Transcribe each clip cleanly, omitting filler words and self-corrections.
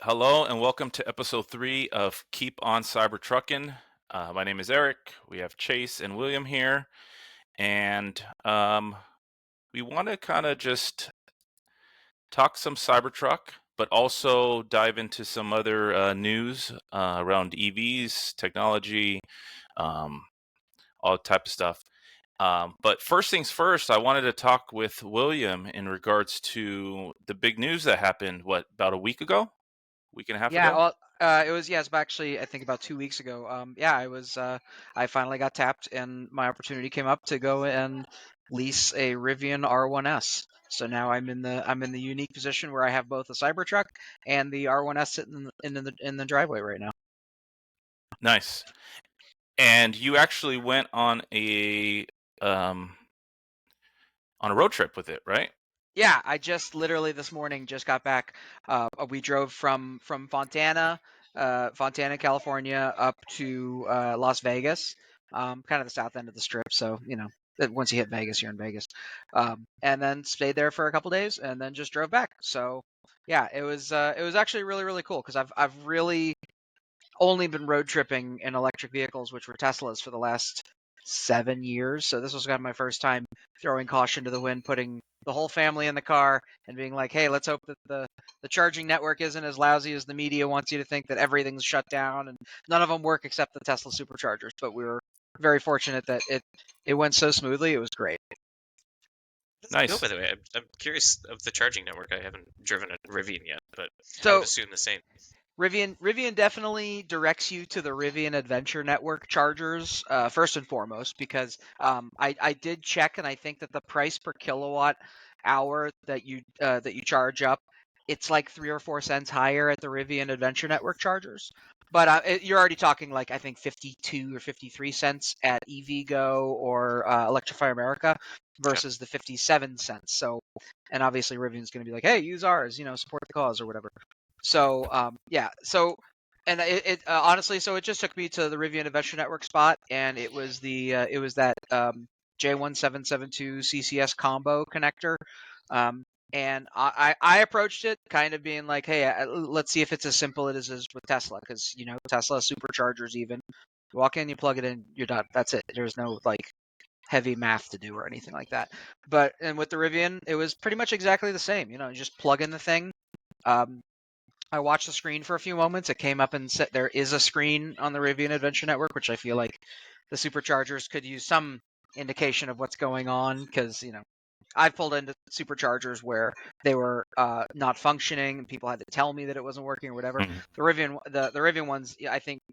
hello and welcome to episode 3 of Keep on CyberTruckin. My name is Eric. We have Chase and William here, and we want to kind of just talk some Cybertruck, but also dive into some other news around EVs, technology, all type of stuff. But first things first, I wanted to talk with William in regards to the big news that happened, about a week ago? Week and a half Yeah, ago? well, it's actually I think about 2 weeks ago. I finally got tapped, and my opportunity came up to go and lease a Rivian R1S. So now I'm in the unique position where I have both a Cybertruck and the R1S sitting in the driveway right now. Nice. And you actually went um, on a road trip with it, right? Yeah, I just literally this morning just got back. We drove from Fontana, California, up to Las Vegas, kind of the south end of the strip. So once you hit Vegas, you're in Vegas. And then stayed there for a couple days, and then just drove back. So yeah, it was actually really really cool because I've really only been road tripping in electric vehicles, which were Teslas, for the last 7 years. So this was kind of my first time throwing caution to the wind, putting the whole family in the car and being like, hey, let's hope that the charging network isn't as lousy as the media wants you to think, that everything's shut down and none of them work except the Tesla superchargers. But we were very fortunate that it went so smoothly. It was great. How does it go, Nice. by the way? I'm curious of the charging network. I haven't driven a Rivian yet, but I would So assume the same. Rivian definitely directs you to the Rivian Adventure Network chargers, first and foremost, because I did check, and I think that the price per kilowatt hour that you charge up, it's like 3 or 4 cents higher at the Rivian Adventure Network chargers. But you're already talking like, I think, 52 or 53 cents at EVgo or Electrify America Okay. versus the 57 cents. So, and obviously Rivian's going to be like, hey, use ours, support the cause or whatever. So yeah, so and honestly, so it just took me to the Rivian Adventure Network spot, and it was that J1772 CCS combo connector. And I approached it kind of being like, hey, let's see if it's as simple as it is with Tesla, because Tesla superchargers, even you walk in, you plug it in, you're done. That's it. There's no like heavy math to do or anything like that. And with the Rivian, it was pretty much exactly the same. You just plug in the thing. Um, I watched the screen for a few moments. It came up and said there is a screen on the Rivian Adventure Network, which I feel like the superchargers could use some indication of what's going on, because I've pulled into superchargers where they were not functioning and people had to tell me that it wasn't working or whatever. Mhm. The Rivian ones,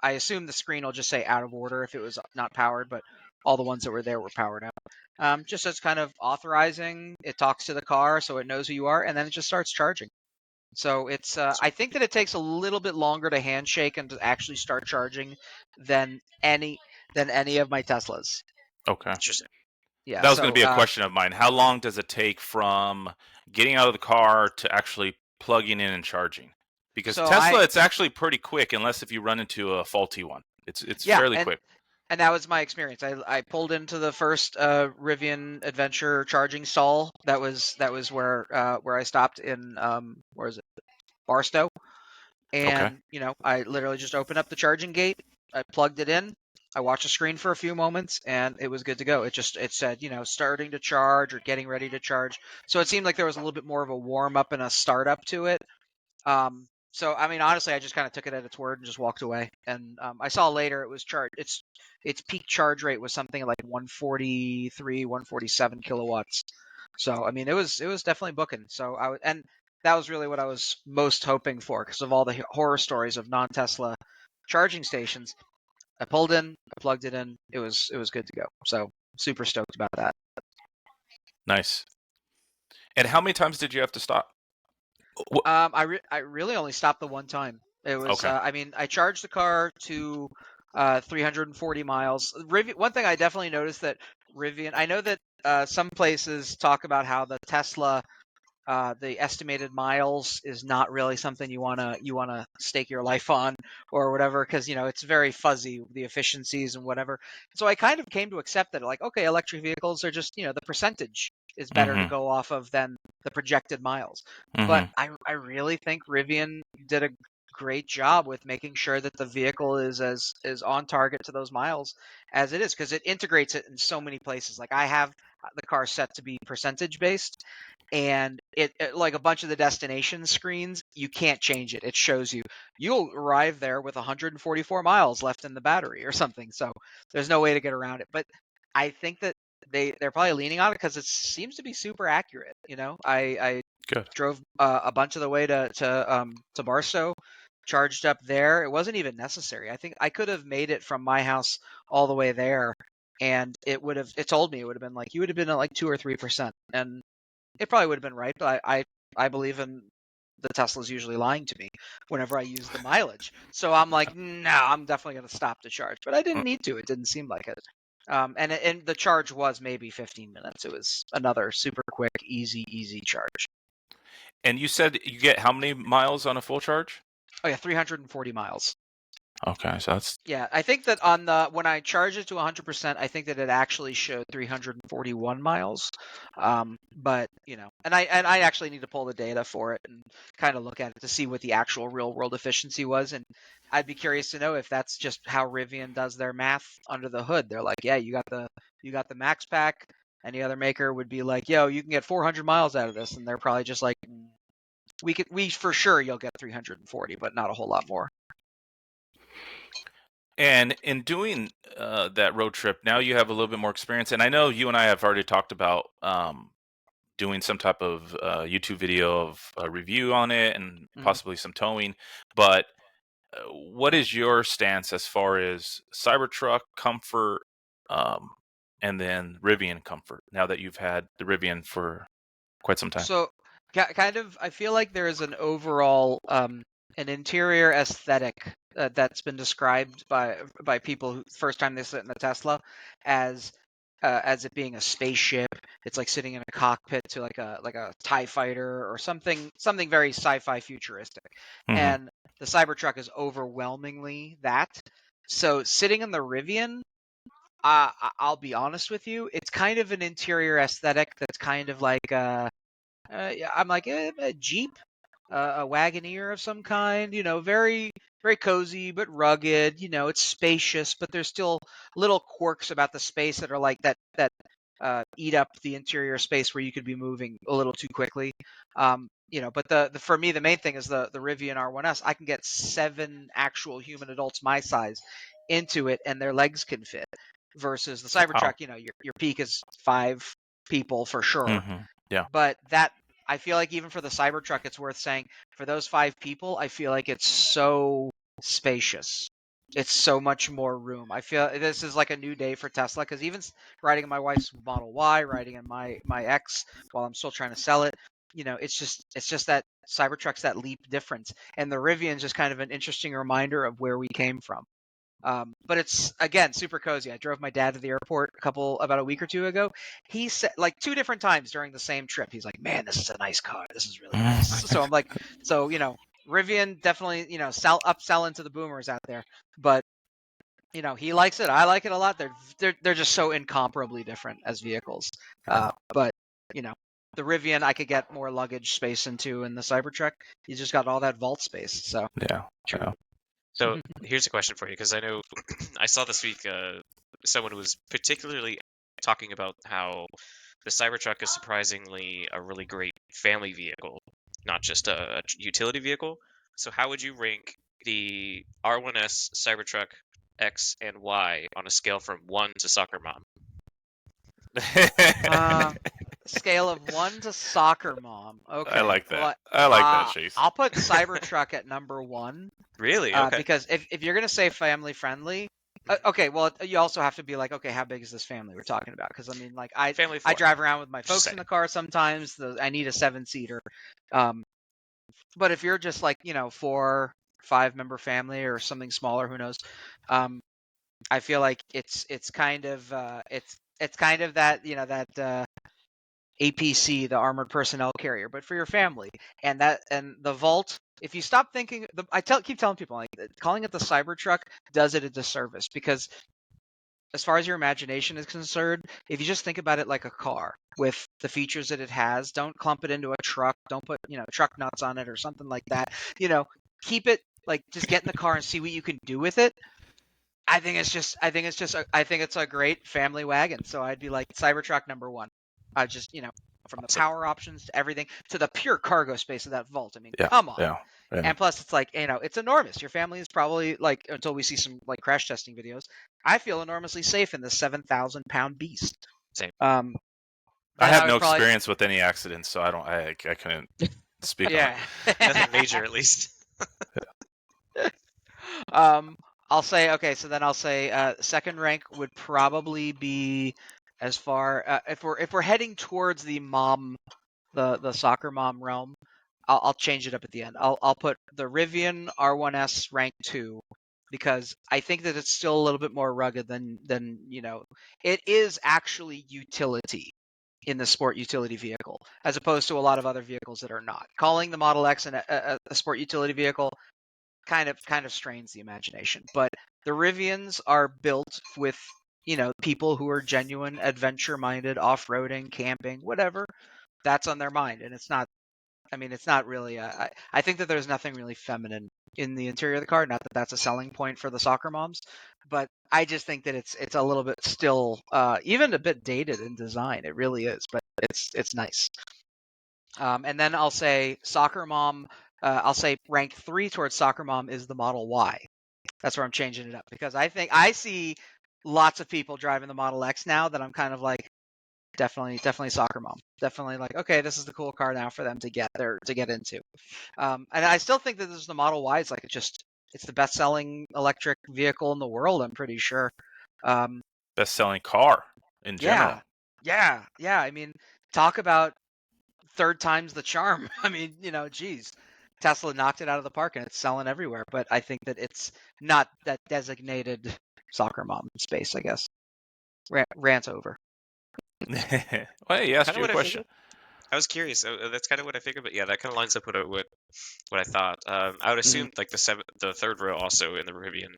I assume the screen will just say out of order if it was not powered, but all the ones that were there were powered up. Just as kind of authorizing, it talks to the car so it knows who you are, and then it just starts charging. So I think that it takes a little bit longer to handshake and to actually start charging than any of my Teslas. Okay. Interesting. Yeah. That was going to So be a question of mine. How long does it take from getting out of the car to actually plugging in and charging? Because so Tesla, I it's actually pretty quick unless if you run into a faulty one. It's yeah, fairly and quick. and that was my experience. I pulled into the first Rivian Adventure charging stall. That was where I stopped in where is it, Barstow. Okay. And I literally just opened up the charging gate. I plugged it in. I watched the screen for a few moments, and it was good to go. It said starting to charge or getting ready to charge. So it seemed like there was a little bit more of a warm up and a startup to it. So I mean, honestly, I just kind of took it at its word and just walked away. And I saw later it was charged. Its peak charge rate was something like 143, 147 kilowatts. So I mean, it was definitely booking. So and that was really what I was most hoping for, because of all the horror stories of non-Tesla charging stations. I pulled in, I plugged it in. It was good to go. So super stoked about that. Nice. And how many times did you have to stop? I really only stopped the one time. It was Okay. I mean, I charged the car to 340 miles. One thing I definitely noticed that Rivian. I know that some places talk about how the Tesla, the estimated miles is not really something you wanna stake your life on or whatever, because it's very fuzzy, the efficiencies and whatever. So I kind of came to accept that, like, okay, electric vehicles are just the percentage is better to Mm-hmm. go off of than the projected miles. But Mm-hmm. I really think Rivian did great job with making sure that the vehicle is as on target to those miles as it is, because it integrates it in so many places. Like I have the car set to be percentage based, and it like a bunch of the destination screens, you can't change it. It shows you'll arrive there with 144 miles left in the battery or something. So there's no way to get around it. But I think that they're probably leaning on it because it seems to be super accurate. I Good. drove a bunch of the way to Barstow, charged up there. It wasn't even necessary. I think I could have made it from my house all the way there, and it told me it would have been like, you would have been at like 2 or 3%, and it probably would have been right. But I believe in the Tesla's usually lying to me whenever I use the mileage. So I'm like, no, I'm definitely going to stop to charge. But I didn't need to. It didn't seem like it. And the charge was maybe 15 minutes. It was another super quick, easy charge. And you said you get how many miles on a full charge? Oh yeah, 340 miles. Okay, so that's Yeah, I think that when I charged it to 100%, I think that it actually showed 341 miles. But and I actually need to pull the data for it and kind of look at it to see what the actual real world efficiency was. And I'd be curious to know if that's just how Rivian does their math under the hood. They're like, yeah, you got the max pack. Any other maker would be like, yo, you can get 400 miles out of this, and they're probably just like, we for sure you'll get 340, but not a whole lot more. And in doing that road trip, now you have a little bit more experience. And I know you and I have already talked about doing some type of YouTube video of a review on it and possibly some towing. But what is your stance as far as CyberTruck comfort and then Rivian comfort, now that you've had the Rivian for quite some time? So, kind of, I feel like there is an overall an interior aesthetic that's been described by people who first time they sit in a Tesla as it being a spaceship. It's like sitting in a cockpit to like a TIE fighter or something very sci-fi futuristic. And the CyberTruck is overwhelmingly that. So sitting in the Rivian, I'll be honest with you, it's kind of an interior aesthetic that's kind of like I'm like a Jeep, a Wagoneer of some kind. Very very cozy but rugged. It's spacious, but there's still little quirks about the space that are like that eat up the interior space where you could be moving a little too quickly. But for me the main thing is the Rivian R1S. I can get 7 actual human adults my size into it, and their legs can fit. Versus the CyberTruck, Wow. your peak is 5 people for sure. Yeah. But I feel like even for the CyberTruck, it's worth saying for those 5 people, I feel like it's so spacious. It's so much more room. I feel this is like a new day for Tesla, because even riding in my wife's Model Y, riding in my X while I'm still trying to sell it, it's just that CyberTruck's that leap difference, and the Rivian's just kind of an interesting reminder of where we came from. But it's, again, super cozy. I drove my dad to the airport about a week or 2 ago. He said, like 2 different times during the same trip, he's like, man, this is a nice car. This is really nice. So I'm like, Rivian definitely, upselling to the boomers out there. But, he likes it. I like it a lot. They're just so incomparably different as vehicles. But, the Rivian I could get more luggage space into, and the CyberTruck, you just got all that vault space. So Yeah. So here's a question for you, because I know I saw this week someone was particularly talking about how the CyberTruck is surprisingly a really great family vehicle, not just a utility vehicle. So how would you rank the R1S, CyberTruck X and Y on a scale from 1 to soccer mom? Scale of 1 to soccer mom. Okay. I like that. Well, I like that, Chase. I'll put CyberTruck at number 1. Really? Okay. Because if you're gonna say family friendly, okay, well you also have to be like, okay, how big is this family we're talking about? Because I mean, like I drive around with my folks in the car sometimes. I need a 7-seater. But if you're just like 4, 5-member family or something smaller, who knows? I feel like it's kind of it's kind of that that APC, the armored personnel carrier, but for your family. And the Vault, if you stop thinking, keep telling people, like, calling it the CyberTruck does it a disservice, because as far as your imagination is concerned, if you just think about it like a car with the features that it has, don't clump it into a truck, don't put truck nuts on it or something like that. Keep it like just get in the car and see what you can do with it. I think it's a great family wagon. So I'd be like CyberTruck #1. I just, from the power options to everything to the pure cargo space of that vault. I mean, Yeah, come on. yeah, yeah. And plus, it's like, it's enormous. Your family is probably like, until we see some like crash testing videos, I feel enormously safe in this 7,000-pound beast. Same. I have no experience with any accidents, so I couldn't speak on it. Nothing major, at least. I'll say second rank would probably be as far if we're heading towards the soccer mom realm. I'll change it up at the end. I'll put the Rivian R1S rank 2 because I think that it's still a little bit more rugged than it is actually utility in the sport utility vehicle, as opposed to a lot of other vehicles that are not. Calling the Model X a sport utility vehicle kind of strains the imagination. But the Rivians are built with people who are genuine adventure-minded, off-roading, camping, whatever. That's on their mind, and it's not. I mean, it's not really. I think that there's nothing really feminine in the interior of the car. Not that that's a selling point for the soccer moms, but I just think that it's a little bit still, even a bit dated in design. It really is, but it's nice. And then I'll say soccer mom. I'll say rank 3 towards soccer mom is the Model Y. That's where I'm changing it up because I think I see lots of people driving the Model X now that I'm kind of like, definitely soccer mom. Definitely like, okay, this is the cool car now for them to get into. And I still think that this is the Model Y. It's like it's the best-selling electric vehicle in the world. I'm pretty sure. Best-selling car in general. Yeah. I mean, talk about third time's the charm. I mean, geez. Tesla knocked it out of the park and it's selling everywhere. But I think that it's not that designated soccer mom space, I guess. Rant over. Well, you asked you a question. I was curious. That's kind of what I figured, but yeah, that kind of lines up with what I thought. I would assume like the third row also in the Rivian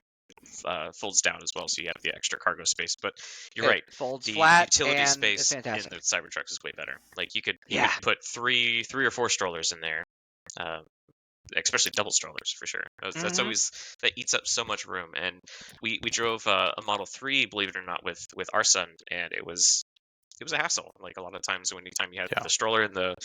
folds down as well, so you have the extra cargo space. But you're right. Folds the flat, utility and space in the CyberTruck is way better. Like you could put three or four strollers in there. Especially double strollers for sure. That's always, that eats up so much room. And we drove a Model 3, believe it or not, with our son, and it was a hassle. Like a lot of times, anytime you have the stroller in the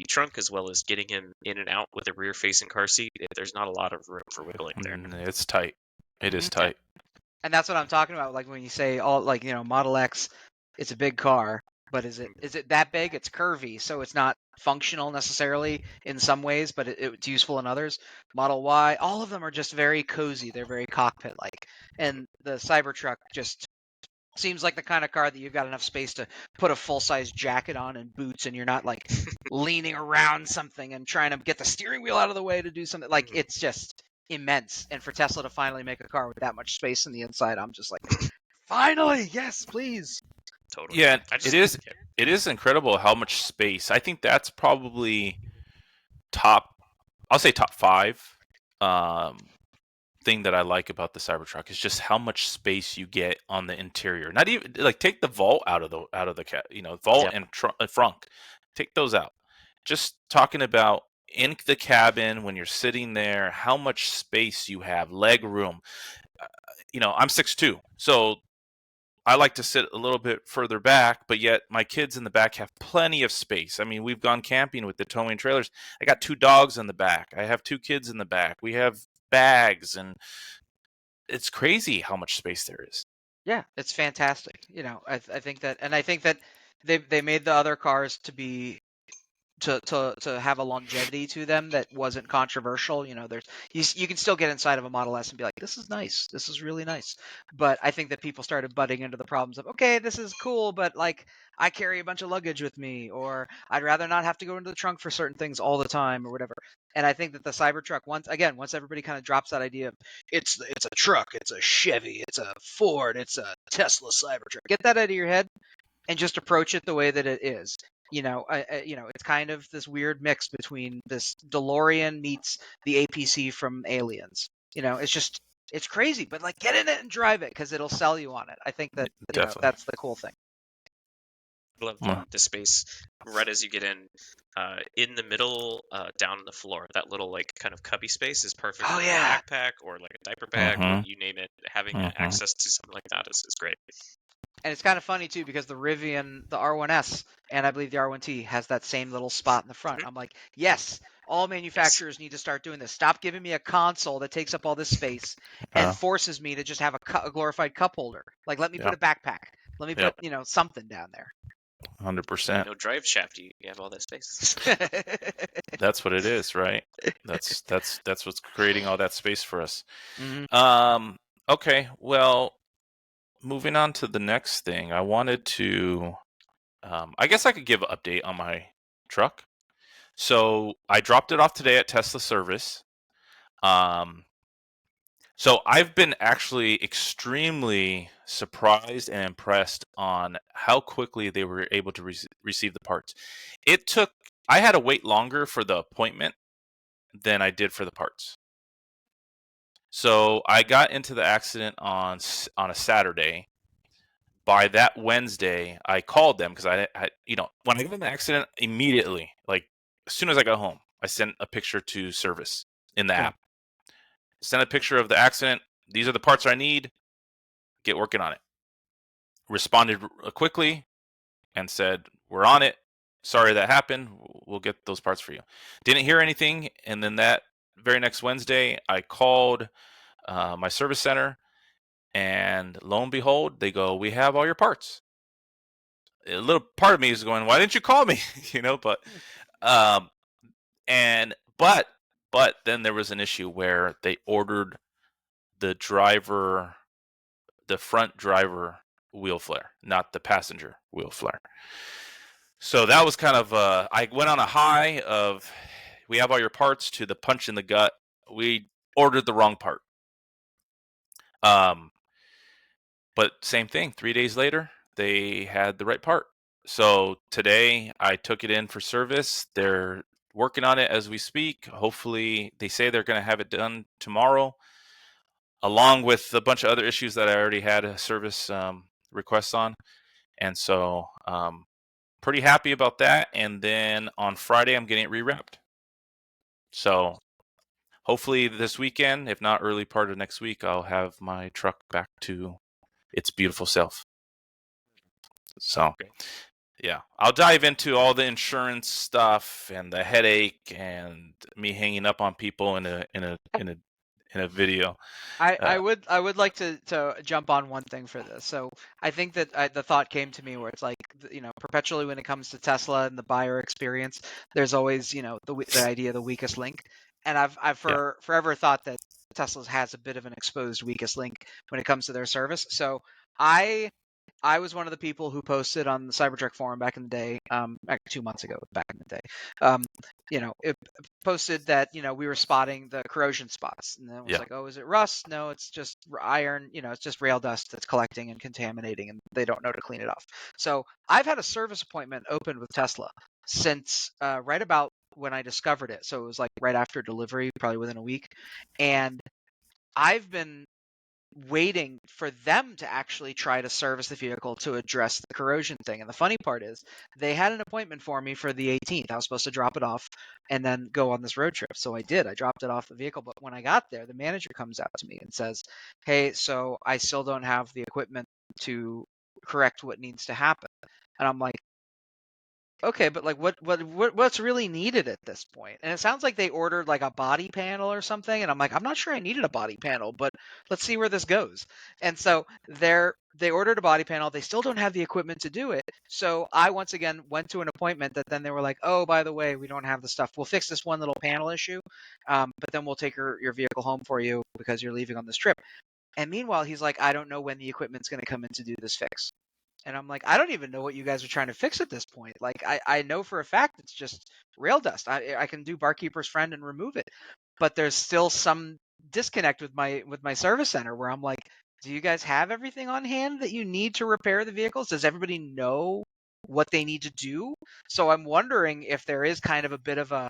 trunk, as well as getting him in and out with a rear facing car seat, there's not a lot of room for wiggling there. It's tight. It is tight. And that's what I'm talking about. Like when you say Model X, it's a big car, but is it that big? It's curvy, so it's not functional necessarily in some ways, but it's useful in others. Model Y, all of them are just very cozy. They're very cockpit-like. And the CyberTruck just seems like the kind of car that you've got enough space to put a full-size jacket on and boots, and you're not like leaning around something and trying to get the steering wheel out of the way to do something. Like it's just immense. And for Tesla to finally make a car with that much space in the inside, I'm just like, finally, yes, please. Totally. Yeah, it is incredible how much space. I think that's probably top 5 thing that I like about the CyberTruck is just how much space you get on the interior. Not even like take the vault out of the vault and frunk. Take those out. Just talking about in the cabin when you're sitting there, how much space you have, leg room. I'm 6'2", so I like to sit a little bit further back, but yet my kids in the back have plenty of space. I mean, we've gone camping with the towing trailers. I got 2 dogs in the back. I have 2 kids in the back. We have bags, and it's crazy how much space there is. Yeah, it's fantastic. I think that they made the other cars to be to have a longevity to them that wasn't controversial. There's you can still get inside of a Model S and be like, this is nice, this is really nice. But I think that people started butting into the problems of, okay, this is cool, but like I carry a bunch of luggage with me, or I'd rather not have to go into the trunk for certain things all the time, or whatever. And I think that the CyberTruck, once everybody kind of drops that idea of it's a truck, it's a Chevy, it's a Ford, it's a Tesla CyberTruck, get that out of your head and just approach it the way that it is. It's kind of this weird mix between this DeLorean meets the APC from Aliens. It's crazy, but like get in it and drive it because it'll sell you on it. I think that that's the cool thing. love the space right as you get in the middle, down on the floor. That little like kind of cubby space is perfect Oh for yeah. a backpack or like a diaper bag or Mm-hmm. you name it. Having Mm-hmm. access to something like that is great. And it's kind of funny too because the Rivian, the R1S, and I believe the R1T has that same little spot in the front. I'm like, yes, all manufacturers need to start doing this. Stop giving me a console that takes up all this space and forces me to just have a glorified cup holder. Like, let me put a backpack. Let me put, something down there. 100%. No drive shaft. You have all that space. That's what it is, right? That's what's creating all that space for us. Mhm. Okay, well, moving on to the next thing, I wanted to, I guess I could give an update on my truck. So I dropped it off today at Tesla service. So I've been actually extremely surprised and impressed on how quickly they were able to receive the parts. I had to wait longer for the appointment than I did for the parts. So I got into the accident on a Saturday. By that Wednesday, I called them because I when I got in the accident, immediately, like as soon as I got home, I sent a picture to service in the app. Sent a picture of the accident. These are the parts I need. Get working on it. Responded quickly and said, "We're on it. Sorry that happened. We'll get those parts for you." Didn't hear anything, and then that very next Wednesday, I called my service center, and lo and behold, they go, "We have all your parts." A little part of me is going, "Why didn't you call me?" But um, but then there was an issue where they ordered the front driver wheel flare, not the passenger wheel flare. So that was kind of I went on a high of, we have all your parts, to the punch in the gut. We ordered the wrong part. But same thing, 3 days later, they had the right part. So today I took it in for service. They're working on it as we speak. Hopefully, they say they're going to have it done tomorrow, along with a bunch of other issues that I already had a service request on. And so pretty happy about that. And then on Friday, I'm getting it rewrapped. So hopefully this weekend, if not early part of next week, I'll have my truck back to its beautiful self. So yeah, I'll dive into all the insurance stuff and the headache and me hanging up on people in a video. I would like to jump on one thing for this. So I think that the thought came to me where it's like, perpetually when it comes to Tesla and the buyer experience, there's always, the idea of the weakest link. And I've forever thought that Tesla has a bit of an exposed weakest link when it comes to their service. So I was one of the people who posted on the CyberTruck forum back in the day, like 2 months ago, back in the day. It posted that, we were spotting the corrosion spots. And then it was like, oh, is it rust? No, it's just iron, it's just rail dust that's collecting and contaminating, and they don't know to clean it off. So I've had a service appointment opened with Tesla since right about when I discovered it. So it was like right after delivery, probably within a week. And I've been waiting for them to actually try to service the vehicle to address the corrosion thing. And the funny part is they had an appointment for me for the 18th. I was supposed to drop it off and then go on this road trip. So I did. I dropped it off the vehicle. But when I got there, the manager comes out to me and says, "Hey, so I still don't have the equipment to correct what needs to happen." And I'm like, okay, but like what's really needed at this point? And it sounds like they ordered like a body panel or something, and I'm like, I'm not sure I needed a body panel, but let's see where this goes. And so they ordered a body panel. They still don't have the equipment to do it. So I once again went to an appointment that then they were like, "Oh, by the way, we don't have the stuff. We'll fix this one little panel issue, but then we'll take your vehicle home for you because you're leaving on this trip." And meanwhile, he's like, "I don't know when the equipment's going to come in to do this fix." And I'm like, I don't even know what you guys are trying to fix at this point. Like, I know for a fact it's just rail dust. I can do Barkeeper's Friend and remove it, but there's still some disconnect with my service center where I'm like, do you guys have everything on hand that you need to repair the vehicles? Does everybody know what they need to do? So I'm wondering if there is kind of a bit of a,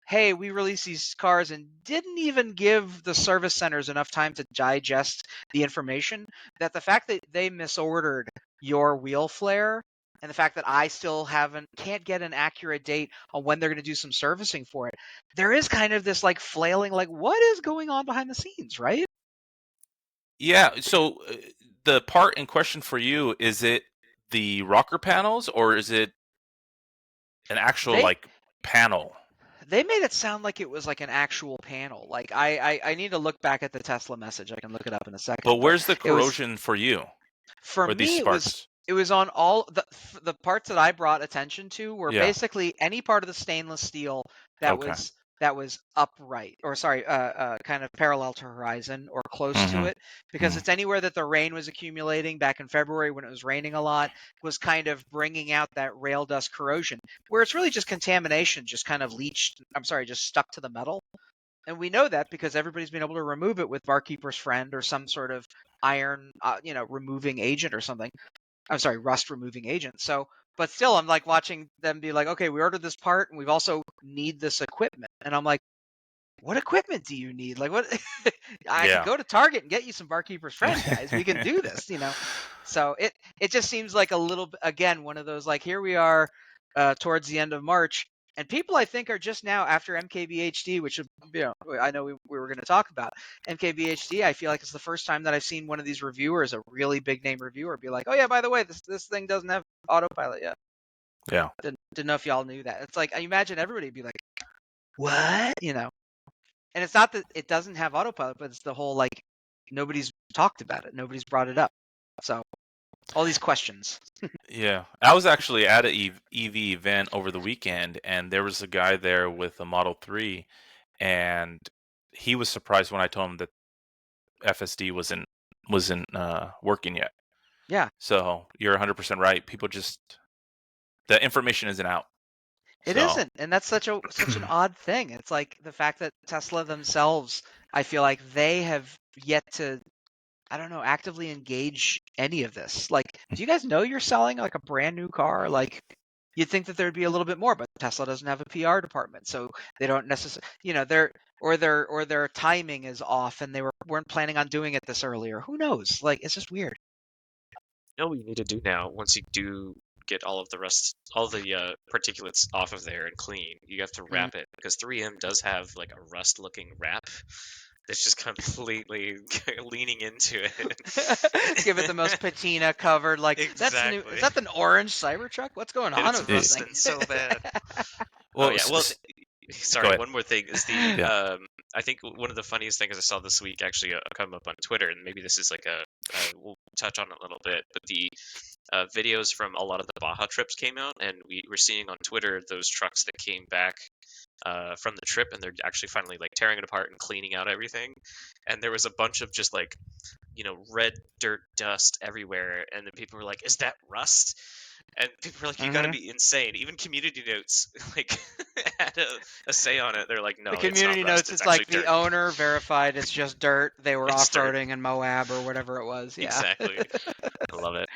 hey, we released these cars and didn't even give the service centers enough time to digest the information, that the fact that they misordered your wheel flare and the fact that I still can't get an accurate date on when they're going to do some servicing for it, there is kind of this like flailing, like what is going on behind the scenes, right? Yeah. So the part in question for you, is it the rocker panels or is it an actual They like panel? they made it sound like it was like an actual panel. Like I need to look back at the Tesla message. I can look it up in a But second. But where's the it was corrosion for you for or these me sparks? it was on all the parts that I brought attention to were Yeah. basically any part of the stainless steel that Okay. was upright, or sorry, kind of parallel to horizon or close to Mm-hmm. it, because Mm. it's anywhere that the rain was accumulating back in February when it was raining a lot, was kind of bringing out that rail dust corrosion, where it's really just contamination, just kind of just stuck to the metal. And we know that because everybody's been able to remove it with Barkeeper's Friend or some sort of iron, removing agent or something. I'm sorry, rust removing agent. So, but still, I'm like watching them be like, okay, we ordered this part and we've also need this equipment. And I'm like, what equipment do you need? Like, what? I can Yeah. go to Target and get you some Barkeeper's Friend, guys. We can do this, So it just seems like a little, again, one of those, like, here we are towards the end of March. And people, I think, are just now after MKBHD, which, I know we were going to talk about MKBHD. I feel like it's the first time that I've seen one of these reviewers, a really big name reviewer, be like, "Oh yeah, by the way, this thing doesn't have autopilot yet." Yeah. Didn't know if y'all knew that. It's like I imagine everybody would be like, "What?" And it's not that it doesn't have autopilot, but it's the whole like nobody's talked about it, nobody's brought it up. So all these questions. Yeah. I was actually at an EV event over the weekend, and there was a guy there with a Model 3, and he was surprised when I told him that FSD wasn't working yet. Yeah. So you're 100% right. People the information isn't out. It So isn't, and that's such an odd thing. It's like the fact that Tesla themselves, I feel like they have yet to, I don't know, actively engage any of this. Like, do you guys know you're selling like a brand new car? Like, you'd think that there'd be a little bit more, but Tesla doesn't have a PR department, so they don't necessarily, their timing is off, and they weren't planning on doing it this earlier. Who knows? Like, it's just weird. You know what you need to do now, once you do get all the particulates off of there and clean, you have to wrap it, because 3M does have like a rust-looking wrap that's just completely leaning into it. Give it the most patina covered, like that's new. Exactly. Is that the orange Cybertruck? What's going on It's with this thing? rusting so bad. well, Oh yeah. Well, go sorry. ahead. One more thing is Yeah. I think one of the funniest things I saw this week actually come up on Twitter, and maybe this is like we'll touch on it a little bit, but the videos from a lot of the Baja trips came out, and we were seeing on Twitter those trucks that came back from the trip, and they're actually finally like tearing it apart and cleaning out everything. And there was a bunch of just like, red dirt dust everywhere, and then people were like, "Is that rust?" And people were like, "You got to be insane." Even Community Notes like had a say on it. They're like, "No, The it's not community rust. notes, It's it's like actually the dirt." owner verified it's just dirt. They were It's dirt. off-roading in Moab or whatever it was. Yeah. Exactly. I love it.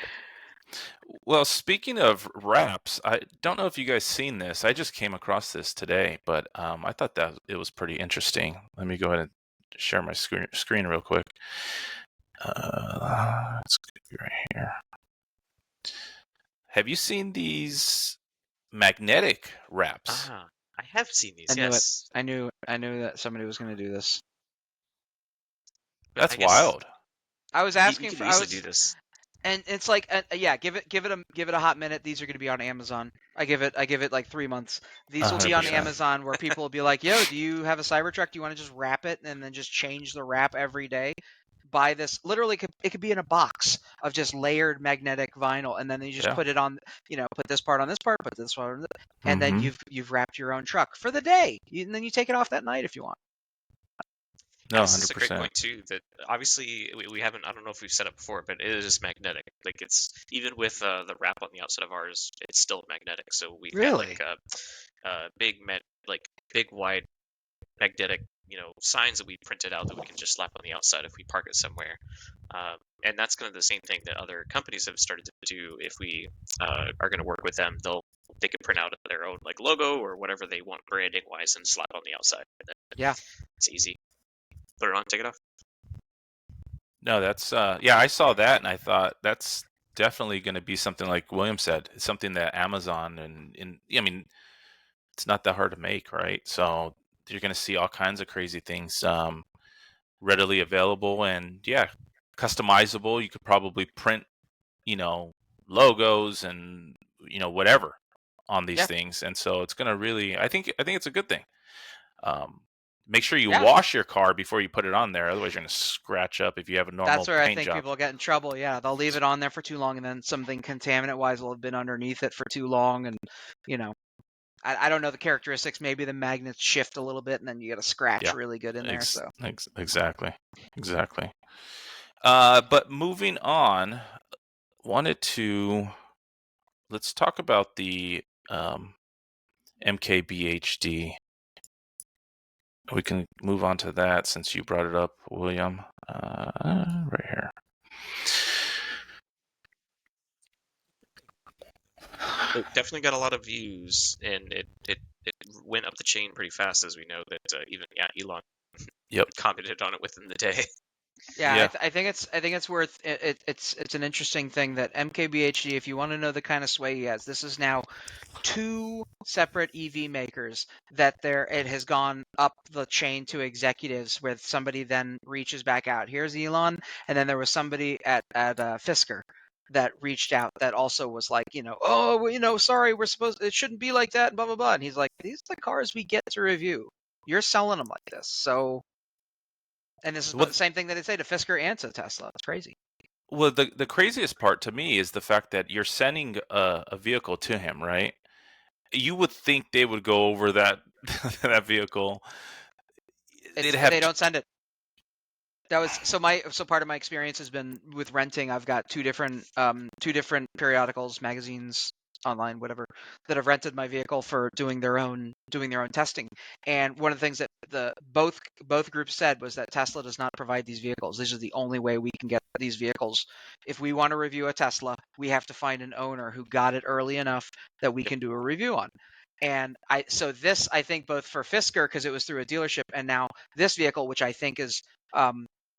Well, speaking of wraps, I don't know if you guys seen this. I just came across this today, but I thought that it was pretty interesting. Let me go ahead and share my screen real quick. It's gonna be right here. Have you seen these magnetic wraps? I have seen these. I knew Yes. it. I knew that somebody was going to do this. But That's I guess wild. I was you asking could for. easily do this. And it's like, yeah, give it a hot minute. These are going to be on Amazon. I give it like 3 months. These will be on 100%. Amazon, where people will be like, "Yo, do you have a Cybertruck? Do you want to just wrap it and then just change the wrap every day?" Buy this. Literally, it could be in a box of just layered magnetic vinyl, and then you just Yeah. put it on. Put this part on this part, put this part on this, and then Mhm. you've wrapped your own truck for the day. And then you take it off that night if you want. No, This is a great 100%. point too. That obviously we haven't. I don't know if we've said it before, but it is magnetic. Like it's even with the wrap on the outside of ours, it's still magnetic. So we've got Really? like big wide magnetic signs that we printed out that we can just slap on the outside if we park it somewhere. And that's kind of the same thing that other companies have started to do. If we are going to work with them, they can print out their own like logo or whatever they want branding wise and slap on the outside. Yeah. It's easy. Put it on, take it off. No, that's yeah, I saw that and I thought that's definitely going to be something like William said, something that Amazon and I mean, it's not that hard to make, right? So you're going to see all kinds of crazy things readily available, and yeah, customizable. You could probably print, you know, logos and whatever on these Yeah, things, and so it's going to really, I think it's a good thing. Um, Make sure you yeah. wash your car before you put it on there, otherwise you're going to scratch up if you have a That's normal where I paint think job. people get in trouble. Yeah, they'll leave it on there for too long, and then something contaminant-wise will have been underneath it for too long, and you know, I don't know the characteristics. Maybe the magnets shift a little bit, and then you get a scratch Yeah, really good in there. So exactly. But moving on, wanted to let's talk about the MKBHD. We can move on to that since you brought it up, William. Right here. It definitely got a lot of views, and it went up the chain pretty fast, as we know that even Elon Yep. commented on it within the day. yeah, Yeah. I think it's worth it's an interesting thing that MKBHD. If you want to know the kind of sway he has, this is now 2 separate EV makers that it has gone up the chain to executives, where somebody then reaches back out. Here's Elon, and then there was somebody at Fisker that reached out that also was like, oh, well, sorry, it shouldn't be like that, and blah blah blah. And he's like, these are the cars we get to review. You're selling them like this, so. And this is the Well, same thing that they say to Fisker and to Tesla. It's crazy. well, the craziest part to me is the fact that you're sending a vehicle to him, right? You would think they would go over that that vehicle. They'd have They don't send it. That was so part of my experience has been with renting. I've got two different periodicals, magazines, online, whatever, that have rented my vehicle for doing their own testing. And one of the things that the both groups said was that Tesla does not provide these vehicles. These are the only way we can get these vehicles. If we want to review a Tesla, we have to find an owner who got it early enough that we can do a review on. And I think both for Fisker, because it was through a dealership, and now this vehicle, which I think is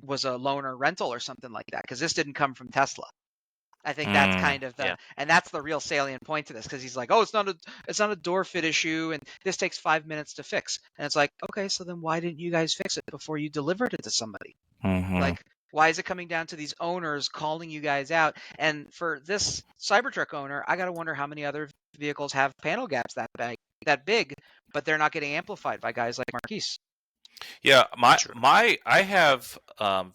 was a loaner rental or something like that, because this didn't come from Tesla. I think that's kind of Yeah. and that's the real salient point to this, because he's like, oh, it's not a door fit issue, and this takes 5 minutes to fix. And it's like, okay, so then why didn't you guys fix it before you delivered it to somebody? Like, why is it coming down to these owners calling you guys out? And for this Cybertruck owner, I got to wonder how many other vehicles have panel gaps that big, but they're not getting amplified by guys like Marquise. Yeah, True. I have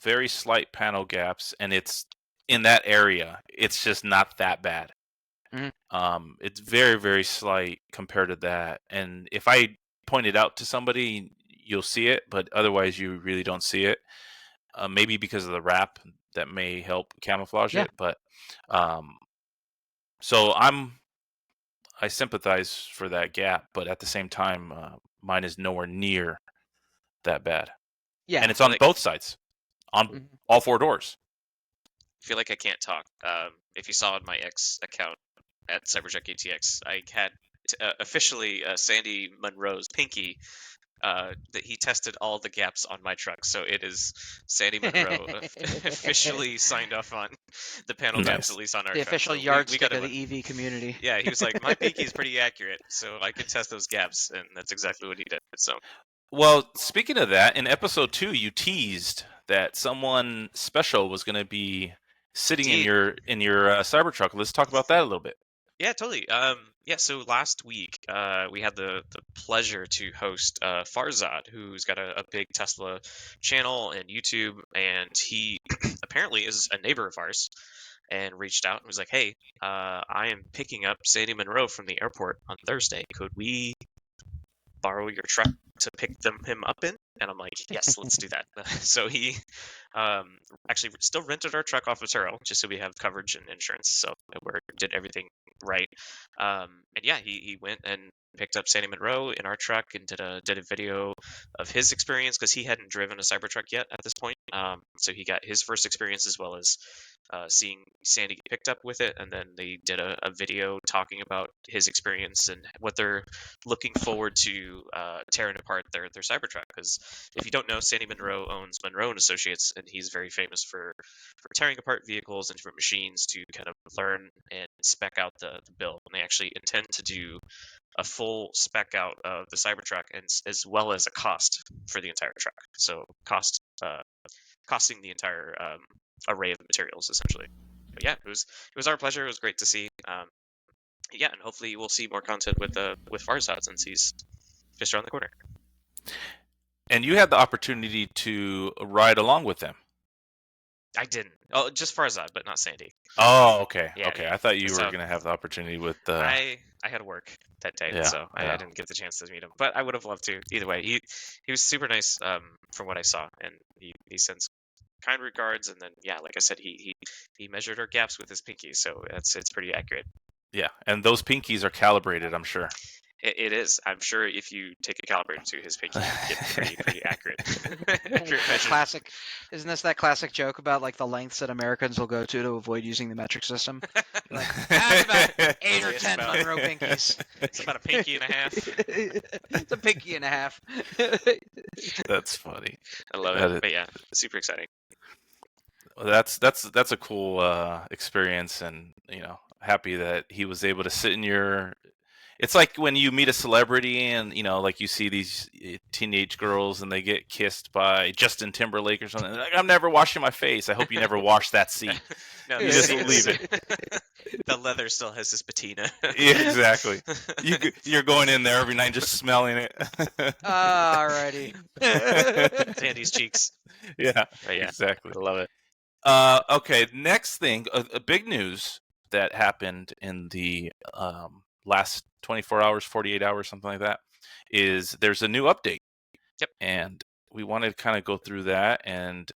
very slight panel gaps, and it's in that area. It's just not that bad. It's very, very slight compared to that. And if I point it out to somebody, you'll see it, but otherwise you really don't see it. Maybe because of the wrap that may help camouflage Yeah. it, but so I sympathize for that gap, but at the same time, mine is nowhere near that bad. Yeah. And it's on both sides, on all four doors. I feel like I can't talk. If you saw on my X account at CyberTruck ATX, I had officially Sandy Munro's pinky that he tested all the gaps on my truck. So it is Sandy Munro officially signed off on the panel gaps, Nice. at least on our The truck. official So yardstick of the EV community. Yeah, he was like, my pinky is pretty accurate, so I can test those gaps, and that's exactly what he did. So, Well, speaking of that, in episode 2, you teased that someone special was going to be sitting in your Cybertruck. Let's talk about that a little bit. Yeah, totally. Yeah, so last week we had the pleasure to host Farzad, who's got a big Tesla channel and YouTube, and he apparently is a neighbor of ours, and reached out and was like, "Hey, I am picking up Sandy Munro from the airport on Thursday. Could we borrow your truck to pick him up in?" And I'm like, yes, let's do that. So he actually still rented our truck off of Turo just so we have coverage and insurance. So we did everything right. And yeah, he went and picked up Sandy Munro in our truck and did a video of his experience, because he hadn't driven a Cybertruck yet at this point. So he got his first experience, as well as seeing Sandy get picked up with it, and then they did a video talking about his experience and what they're looking forward to tearing apart their Cybertruck. Because if you don't know, Sandy Munro owns Munro and Associates, and he's very famous for tearing apart vehicles and different machines to kind of learn and spec out the build. And they actually intend to do a full spec out of the Cybertruck, and as well as a cost for the entire truck. So costing the entire array of materials essentially. But yeah, it was our pleasure. It was great to see. Yeah, and hopefully we'll see more content with Farzad since he's just around the corner. And you had the opportunity to ride along with them. I didn't. Oh, just Farzad, but not Sandy. Oh, okay. Yeah, okay. yeah. I thought you So- were going to have the opportunity with the. I had to work that day, Yeah, so I yeah. didn't get the chance to meet him. But I would have loved to. Either way, he was super nice from what I saw, and he sends kind regards. And then yeah, like I said, he measured our gaps with his pinky, so it's pretty accurate. Yeah, and those pinkies are calibrated, I'm sure. It is. I'm sure if you take a calibrator to his pinky, you get pretty accurate. accurate measure. Classic, isn't this that classic joke about like the lengths that Americans will go to avoid using the metric system? Like, that's about 8 or It's 10 about- Munro pinkies. It's about a pinky and a half. It's a pinky and a half. That's funny. I love That it. is- But yeah, super exciting. Well, that's a cool experience, and happy that he was able to sit in your. It's like when you meet a celebrity, and like you see these teenage girls, and they get kissed by Justin Timberlake or something. Like, I'm never washing my face. I hope you never wash that seat. No, You the just seat leave is- the leather still has his patina. Yeah, exactly. You're going in there every night just smelling it. Alrighty. Sandy's cheeks. Yeah, But yeah, exactly. I love it. Okay, next thing, a big news that happened in the last 24 hours, 48 hours, something like that, is there's a new update. Yep. And we wanted to kind of go through that and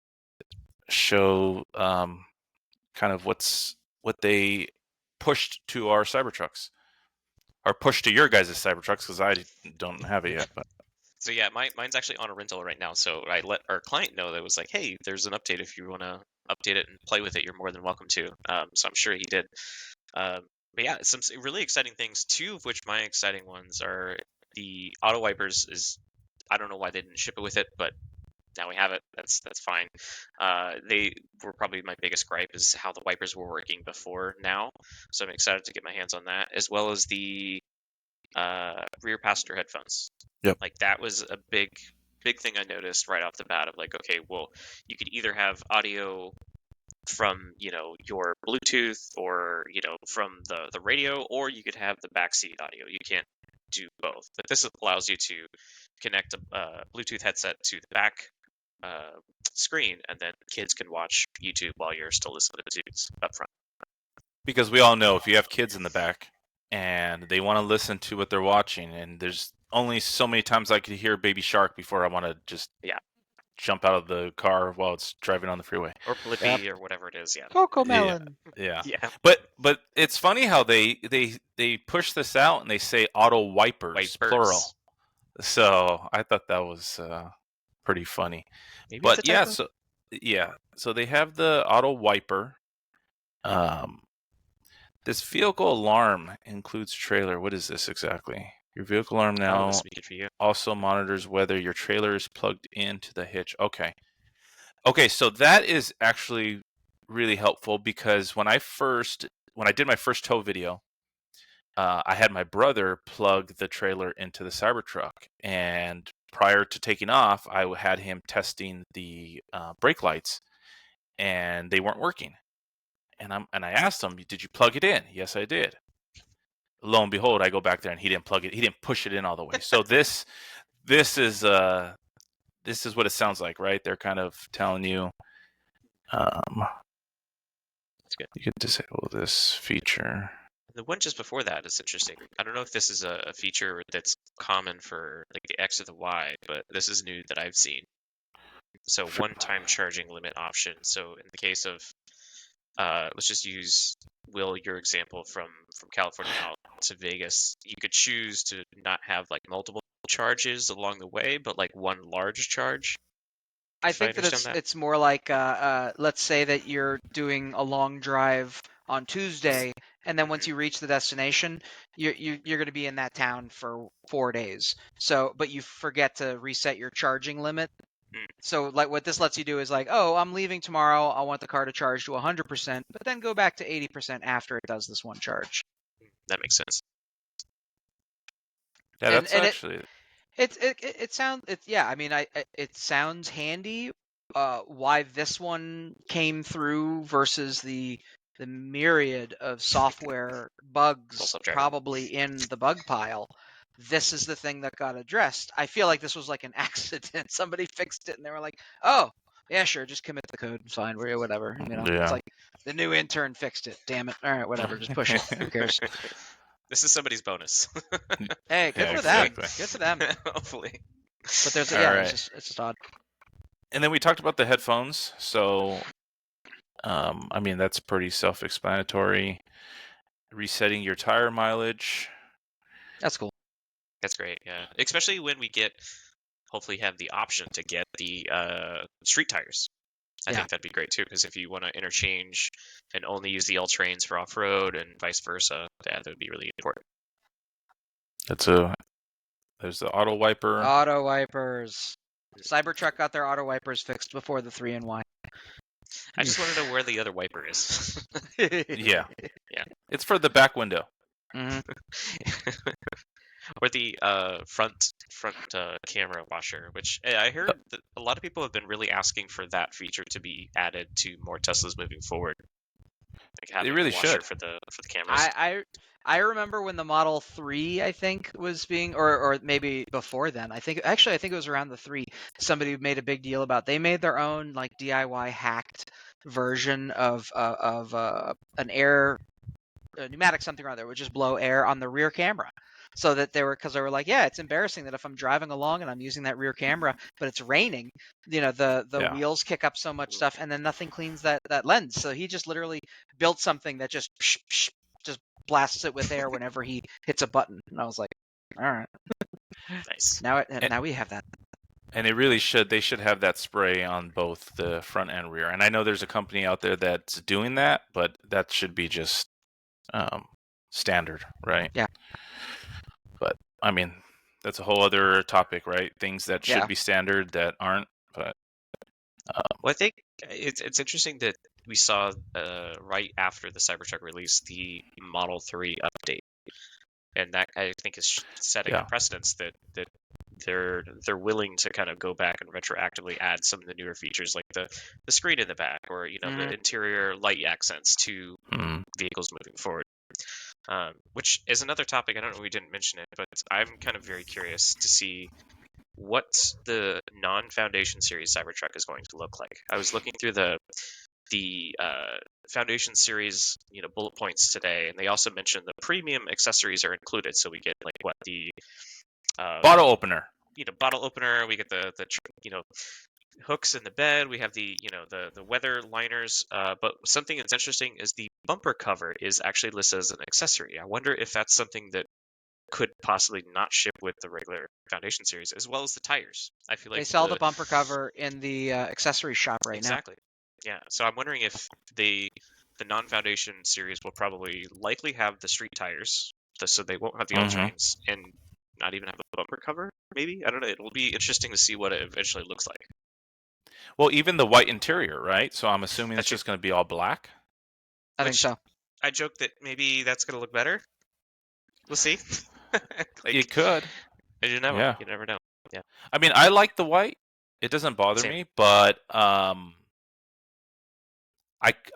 show kind of what they pushed to our Cybertrucks, or pushed to your guys' Cybertrucks, because I don't have it yet. But So yeah, mine's actually on a rental right now. So I let our client know that it was like, hey, there's an update. If you want to update it and play with it, you're more than welcome to. So I'm sure he did. But yeah, some really exciting things. Two of which my exciting ones are the auto wipers. I don't know why they didn't ship it with it, but now we have it. That's fine. They were probably my biggest gripe is how the wipers were working before now. So I'm excited to get my hands on that, as well as the rear passenger headphones. Yep. Like that was a big thing I noticed right off the bat of like, okay, well, you could either have audio from your Bluetooth or from the radio, or you could have the backseat audio. You can't do both, but this allows you to connect a Bluetooth headset to the back screen, and then kids can watch YouTube while you're still listening to tunes up front. because we all know if you have kids in the back and they want to listen to what they're watching, and there's only so many times I could hear Baby Shark before I want to just jump out of the car while it's driving on the freeway. Or Blippi or whatever it is, yeah. Coco Melon. Yeah. Yeah. But it's funny how they push this out and they say auto wipers, plural. So I thought that was pretty funny. Maybe But it's a yeah, typo? so they have the auto wiper. This vehicle alarm includes trailer. What is this exactly? Your vehicle alarm now this will be good for you. also monitors whether your trailer is plugged into the hitch. Okay, so that is actually really helpful, because when I did my first tow video, I had my brother plug the trailer into the Cybertruck, and prior to taking off, I had him testing the brake lights, and they weren't working. And I asked him, "Did you plug it in?" "Yes, I did." Lo and behold, I go back there and he didn't plug it. He didn't push it in all the way. So this is what it sounds like, right? They're kind of telling you, That's good. You can disable this feature. The one just before that is interesting. I don't know if this is a feature that's common for like the X or the Y, but this is new that I've seen. So one-time charging limit option. So in the case of, let's just use Will, your example from California out to Vegas. You could choose to not have like multiple charges along the way, but like one large charge. I if I think that understand that. it's more like let's say that you're doing a long drive on Tuesday, and then once you reach the destination, you're going to be in that town for 4 days. So, but you forget to reset your charging limit. Mm. So, like, what this lets you do is like, oh, I'm leaving tomorrow. I want the car to charge to 100%, but then go back to 80% after it does this one charge. That makes sense. Yeah, And that's and actually it sounds yeah. I mean, it sounds handy. Why this one came through versus the myriad of software Full bugs self-driving. probably in the bug pile. This is the thing that got addressed. I feel like this was like an accident. Somebody fixed it and they were like, "Oh, yeah, sure, just commit the code, it's fine, whatever." You know, it's yeah. like the new intern fixed it. Damn it! All right, whatever, just push it. Who cares? This is somebody's bonus. Hey, good Yeah, for them. exactly. Good for them. Hopefully. But there's All yeah, right. it's just odd. And then we talked about the headphones. So, I mean, that's pretty self-explanatory. Resetting your tire mileage. That's cool. That's great, yeah. Especially when we hopefully have the option to get the street tires. I Yeah. think that'd be great too, because if you want to interchange and only use the all-terrains for off-road and vice versa, that would be really important. There's the auto wiper. Auto wipers. CyberTruck got their auto wipers fixed before the 3NY. I just want to know where the other wiper is. Yeah. Yeah. It's for the back window. Mhm. Or the front camera washer, which I heard that a lot of people have been really asking for that feature to be added to more Teslas moving forward. Like having really a washer should. for the cameras. I remember when the Model 3, I think, was being, or maybe before then. I think it was around the 3. Somebody made a big deal about they made their own like DIY hacked version of an air pneumatic something or other, would just blow air on the rear camera. So that they were like, yeah, it's embarrassing that if I'm driving along and I'm using that rear camera, but it's raining, the Yeah. wheels kick up so much stuff, and then nothing cleans that lens. So he just literally built something that just blasts it with air whenever he hits a button. And I was like, all right, Nice. now we have that. And they should have that spray on both the front and rear. And I know there's a company out there that's doing that, but that should be just standard, right? Yeah. But I mean, that's a whole other topic, right? Things that should Yeah. be standard that aren't. But Well, I think it's interesting that we saw right after the Cybertruck release the Model 3 update, and that I think is setting a precedence that they're willing to kind of go back and retroactively add some of the newer features like the screen in the back, or the interior light accents to vehicles moving forward. Which is another topic. I don't know if we didn't mention it, but I'm kind of very curious to see what the Non Foundation Series CyberTruck is going to look like. I was looking through the Foundation Series bullet points today, and they also mentioned the premium accessories are included. So we get like what the bottle opener. Bottle opener. We get the hooks in the bed. We have the the weather liners. But something that's interesting is the bumper cover is actually listed as an accessory. I wonder if that's something that could possibly not ship with the regular Foundation Series, as well as the tires. I feel like they sell the bumper cover in the accessory shop right now. Exactly. Yeah. So I'm wondering if the Non Foundation Series will probably likely have the street tires, so they won't have the all-terrains, and not even have a bumper cover. Maybe, I don't know. It'll be interesting to see what it eventually looks like. Well, even the white interior, right? So I'm assuming it's just going to be all black. I think so. I joke that maybe that's going to look better. We'll see. It could. You never. Yeah. You never know. Yeah. I mean, I like the white. It doesn't bother me, but I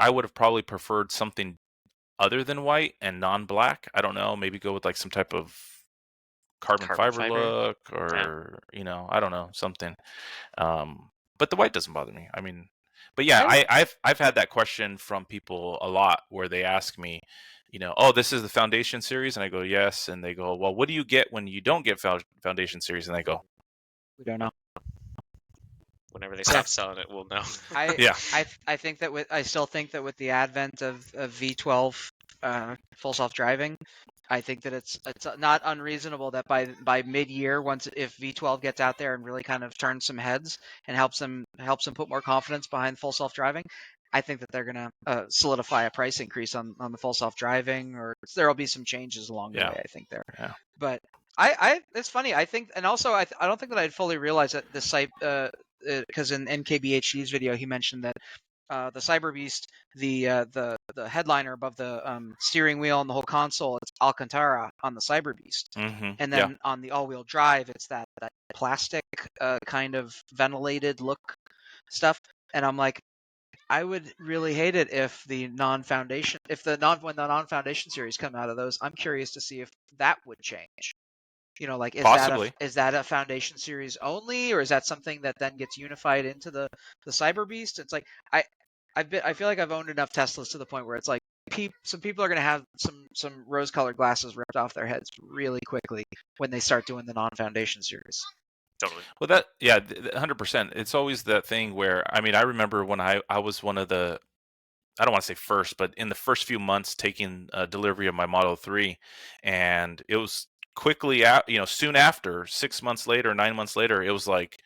would have probably preferred something other than white and non-black. I don't know. Maybe go with like some type of carbon fiber look, or I don't know, something. But the white doesn't bother me. I mean, but yeah, I've had that question from people a lot where they ask me, oh, this is the Foundation Series, and I go yes, and they go, well, what do you get when you don't get Foundation Series? And I go, we don't know. Whenever they stop selling it, we'll know. I think that I still think that with the advent of V12 full self-driving, I think that it's not unreasonable that by mid-year, if V12 gets out there and really kind of turns some heads and helps them put more confidence behind full self-driving, I think that they're gonna solidify a price increase on the full self-driving, or there'll be some changes along the Yeah. way. I think there, Yeah. but I it's funny. I think, and also I don't think that I'd fully realized that the site because in MKBHD's video he mentioned that the Cyber Beast, the headliner above the steering wheel and the whole console, it's Alcantara on the Cyber Beast, and Yeah. then on the all-wheel drive, it's that plastic kind of ventilated look stuff. And I'm like, I would really hate it if when the Non Foundation series come out of those. I'm curious to see if that would change. Like Possibly. is that a Foundation series only, or is that something that then gets unified into the Cyber Beast? It's like I feel like I've owned enough Teslas to the point where it's like some people are going to have some rose-colored glasses ripped off their heads really quickly when they start doing the Non Foundation series. Totally. Well, 100%. It's always that thing where, I mean, I remember when I was one of the, I don't want to say first, but in the first few months taking delivery of my Model 3, and it was quickly out, soon after, 6 months later, 9 months later, it was like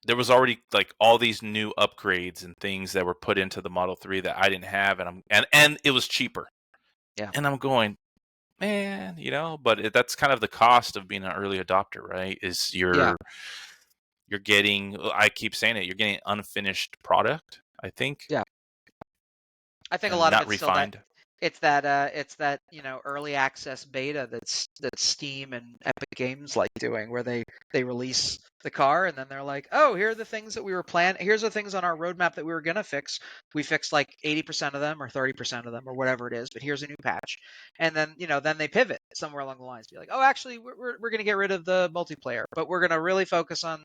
there was already like all these new upgrades and things that were put into the Model 3 that I didn't have, and it was cheaper. Yeah. And I'm going, man, but that's kind of the cost of being an early adopter, right? Is you're getting, I keep saying it, you're getting unfinished product, I think. Yeah. I think a And lot of not it's still that refined. it's that early access beta that Steam and Epic Games like doing, where they release the car and then they're like, oh, here are the things that we were planning. Here's the things on our roadmap that we were gonna fix. We fixed like 80% of them or 30% of them or whatever it is, but here's a new patch. And then then they pivot somewhere along the lines, be like, oh, actually we're gonna get rid of the multiplayer, but we're gonna really focus on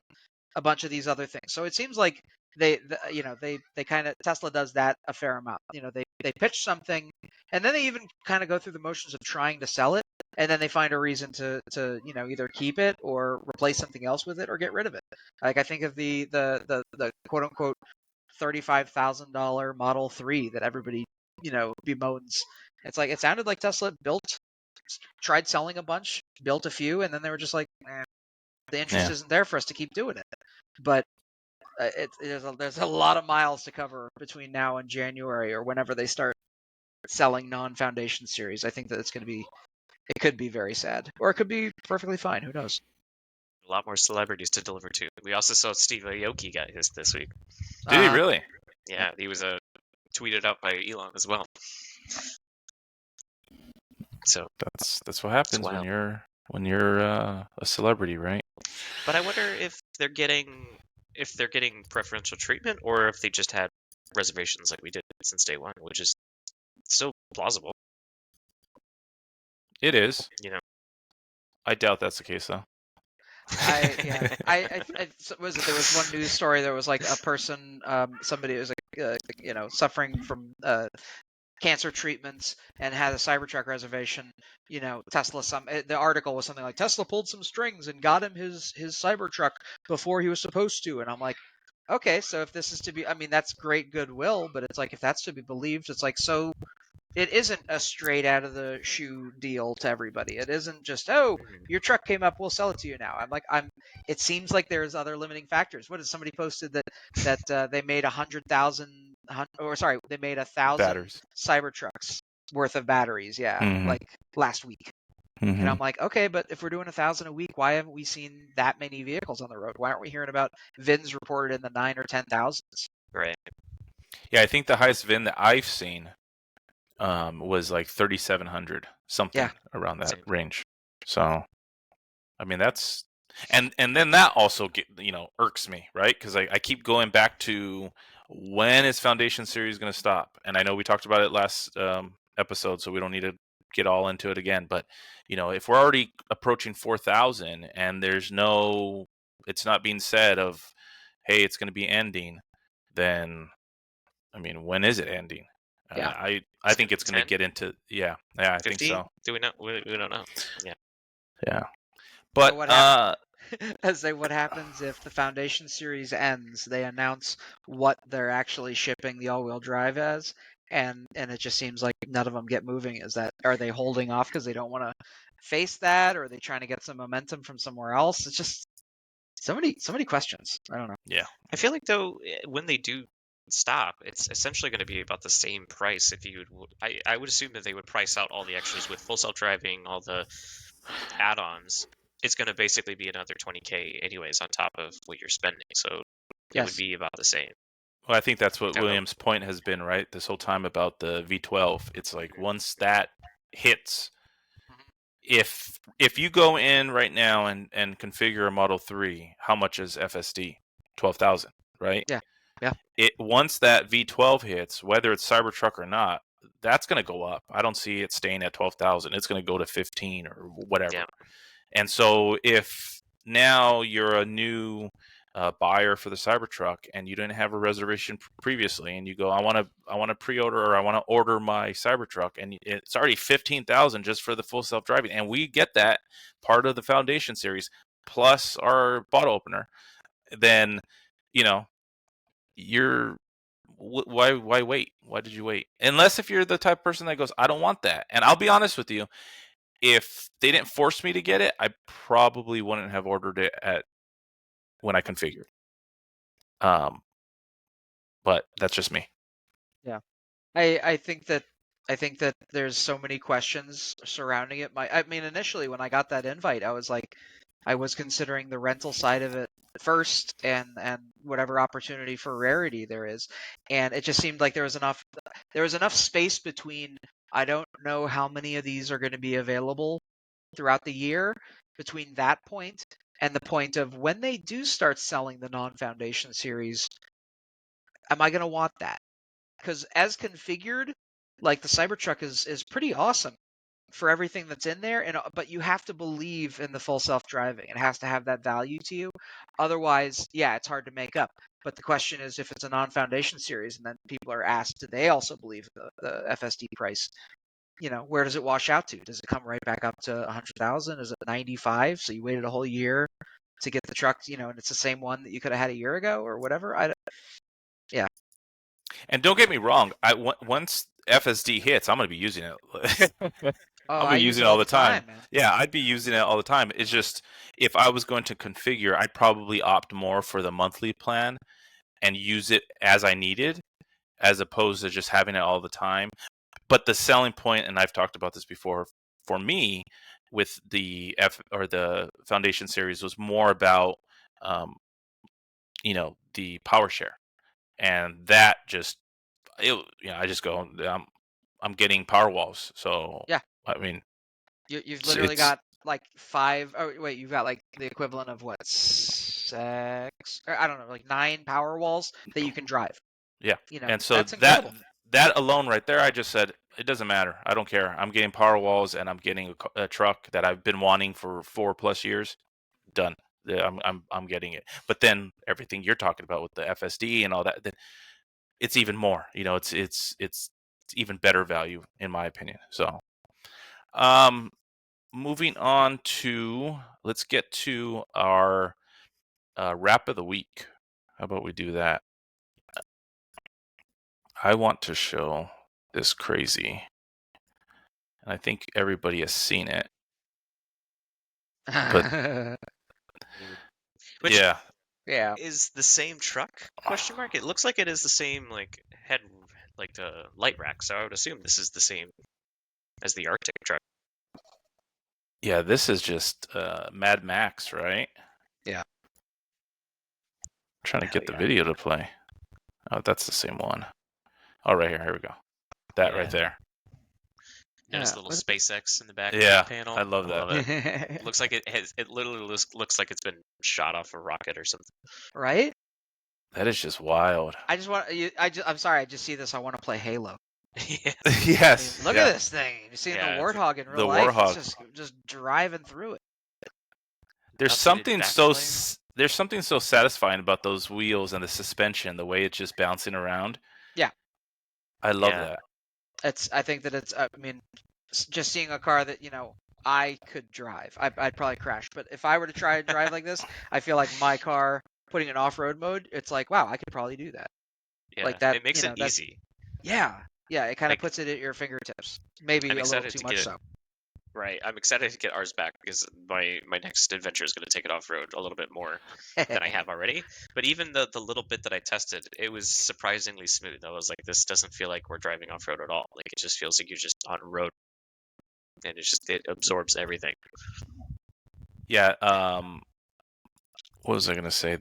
a bunch of these other things. So it seems like they kind of, Tesla does that a fair amount. They pitch something and then they even kind of go through the motions of trying to sell it, and then they find a reason to either keep it or replace something else with it or get rid of it. Like I think of the quote unquote $35,000 Model 3 that everybody bemoans. It's like, it sounded like Tesla tried selling a bunch, built a few, and then they were just like, the interest isn't there for us to keep doing it. But there's a lot of miles to cover between now and January or whenever they start selling non-Foundation series. I think that it could be very sad, or it could be perfectly fine. Who knows? A lot more celebrities to deliver to. We also saw Steve Aoki got his this week. Did he really? Yeah, he was tweeted out by Elon as well. So that's what happens when you're a celebrity, right? But I wonder if they're getting preferential treatment, or if they just had reservations like we did since day one, which is still plausible. It is. I doubt that's the case though. Was it, there was one news story. There was like a person, somebody was like, suffering from cancer treatments and had a Cybertruck reservation. Tesla. The article was something like, Tesla pulled some strings and got him his Cybertruck before he was supposed to. And I'm like, okay, so if this is to be, I mean, that's great goodwill, but it's like, if that's to be believed, it's like, so it isn't a straight out of the shoe deal to everybody. It isn't just, oh, your truck came up, we'll sell it to you now. It seems like there's other limiting factors. What, is somebody posted that they made 1,000 Batteries. Cybertrucks worth of batteries, like last week. And I'm like, okay, but if we're doing 1,000 a week, why haven't we seen that many vehicles on the road? Why aren't we hearing about VINs reported in the 9 or 10,000s? Right. Yeah, I think the highest VIN that I've seen was like 3,700, something around that range. So, I mean, that's, and then that also irks me, right? Because I keep going back to, when is Foundation Series going to stop? And I know we talked about it last episode, so we don't need to get all into it again. But if we're already approaching 4,000 and it's not being said of, hey, it's going to be ending, then I mean, when is it ending? I think it's going to get into I 50? think so. Do we know? We don't know. Yeah. But what happens if the Foundation series ends? They announce what they're actually shipping the all-wheel drive as, and it just seems like none of them get moving. Are they holding off because they don't want to face that, or are they trying to get some momentum from somewhere else? It's just so many questions. I don't know. Yeah. I feel like though when they do stop, it's essentially going to be about the same price. If you would, I would assume that they would price out all the extras with full self-driving, all the add-ons. It's going to basically be another 20K anyways on top of what you're spending. So it would Yes. be about the same. Well, I think that's what I don't know. William's point has been, right? This whole time about the V12. It's like once that hits, if you go in right now and configure a Model 3, how much is FSD? 12,000, right? Yeah. Yeah. Once that V12 hits, whether it's Cybertruck or not, that's going to go up. I don't see it staying at 12,000. It's going to go to 15 or whatever. Yeah. And so if now you're a new buyer for the Cybertruck and you didn't have a reservation previously, and you go, I want to pre-order, or I want to order my Cybertruck, and it's already 15,000 just for the full self-driving, and we get that part of the Foundation series plus our bottle opener, then you're why wait? Why did you wait? Unless if you're the type of person that goes, I don't want that. And I'll be honest with you, if they didn't force me to get it, I probably wouldn't have ordered it when I configured. But that's just me. Yeah. I think that there's so many questions surrounding it. I mean, initially when I got that invite, I was considering the rental side of it first, and whatever opportunity for rarity there is, and it just seemed like there was enough space between. I don't know how many of these are going to be available throughout the year, between that point and the point of when they do start selling the Non Foundation series. Am I going to want that? Because as configured, like the Cybertruck is pretty awesome for everything that's in there, but you have to believe in the full self-driving. It has to have that value to you. Otherwise, yeah, it's hard to make up. But the question is, if it's a Non-Foundation series, and then people are asked, do they also believe the FSD price? Where does it wash out to? Does it come right back up to 100,000? Is it 95? So you waited a whole year to get the truck, and it's the same one that you could have had a year ago or whatever. Yeah. And don't get me wrong, once FSD hits, I'm going to be using it. I'm going to use it all the time. Man. Yeah, I'd be using it all the time. It's just, if I was going to configure, I'd probably opt more for the monthly plan and use it as I needed, as opposed to just having it all the time. But the selling point, and I've talked about this before, for me with the the Foundation series, was more about the power share, and that just I just go, I'm getting power walls. So Yeah, I mean, you've literally got like 5. Oh wait, you've got like the equivalent of what, 6? Or I don't know, like 9 power walls that you can drive. Yeah, and so that's incredible. that alone right there, I just said, it doesn't matter. I don't care. I'm getting power walls, and I'm getting a truck that I've been wanting for 4+ years. Done. I'm getting it. But then everything you're talking about with the FSD and all that, it's even more. It's even better value in my opinion. So, moving on to, let's get to our wrap of the week. How about we do that? I want to show this crazy, and I think everybody has seen it. But Which yeah, is the same truck? Question mark. It looks like it is the same head, the light rack. So I would assume this is the same as the Arctic truck. Yeah, this is just Mad Max, right? Yeah. I'm trying to get the video to play. Oh, that's the same one. Oh, right here. Here we go. That right there. And his little SpaceX in the back panel. I love that. It looks like it literally looks like it's been shot off a rocket or something. Right? That is just wild. I'm sorry. I just see this. I want to play Halo. Yes. Look at this thing. You seen the Warthog in real life? Warthog. It's just driving through it. There's something so satisfying about those wheels and the suspension, the way it's just bouncing around. Yeah. I love that. I think that it's. I mean, just seeing a car that I could drive. I'd probably crash, but if I were to try and drive like this, I feel like my car, putting it in off-road mode, it's like, wow, I could probably do that. Yeah, like that. It makes it easy. Yeah, Yeah, it kind of Like, puts it at your fingertips. Maybe I'm a little excited too to much get it. so. Right, I'm excited to get ours back because my next adventure is going to take it off road a little bit more than I have already. But even the little bit that I tested, it was surprisingly smooth. I was like, this doesn't feel like we're driving off road at all. Like it just feels like you're just on road, and it absorbs everything. Yeah. What was I gonna say?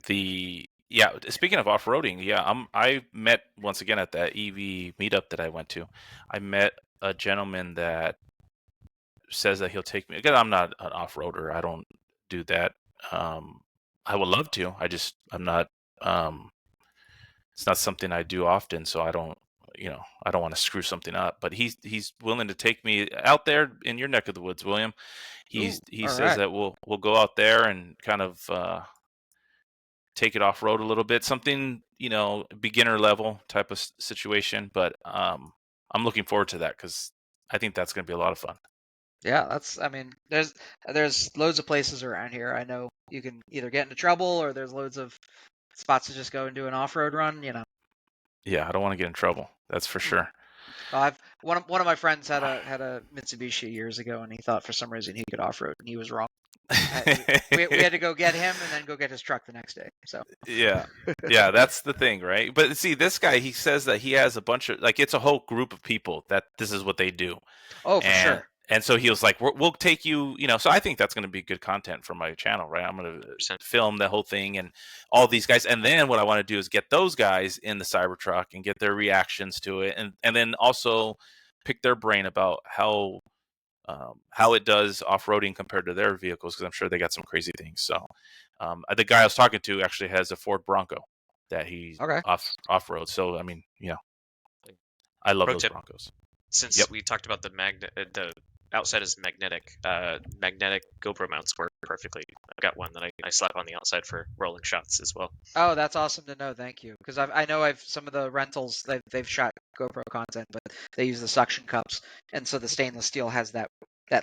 Speaking of off-roading, I met once again at that EV meetup that I went to. I met a gentleman that says that he'll take me. Again, I'm not an off-roader. I don't do that. I would love to. I'm not. It's not something I do often, so I don't. I don't want to screw something up. But he's willing to take me out there in your neck of the woods, William. He all says right. that we'll go out there and kind of take it off road a little bit, something beginner level type of situation. But I'm looking forward to that because I think that's going to be a lot of fun. Yeah, I mean, there's loads of places around here. I know you can either get into trouble or there's loads of spots to just go and do an off-road run. Yeah, I don't want to get in trouble. That's for sure. One of my friends had a Mitsubishi years ago, and he thought for some reason he could off-road, and he was wrong. We had to go get him and then go get his truck the next day. So Yeah, that's the thing, right? But see, this guy, he says that he has a bunch of it's a whole group of people that this is what they do. oh, for sure. And so he was like, we'll take you, so I think that's going to be good content for my channel, right? I'm going to film the whole thing and all these guys. And then what I want to do is get those guys in the Cybertruck and get their reactions to it. And then also pick their brain about how it does off-roading compared to their vehicles, because I'm sure they got some crazy things. So the guy I was talking to actually has a Ford Bronco that he Okay. off-road. So, I mean, I love those Roadtrip. Broncos. Since we talked about the outside is magnetic GoPro mounts work perfectly. I've got one that I slap on the outside for rolling shots as well. Oh, that's awesome to know. Thank you. Because I know some of the rentals they've shot GoPro content, but they use the suction cups, and so the stainless steel has that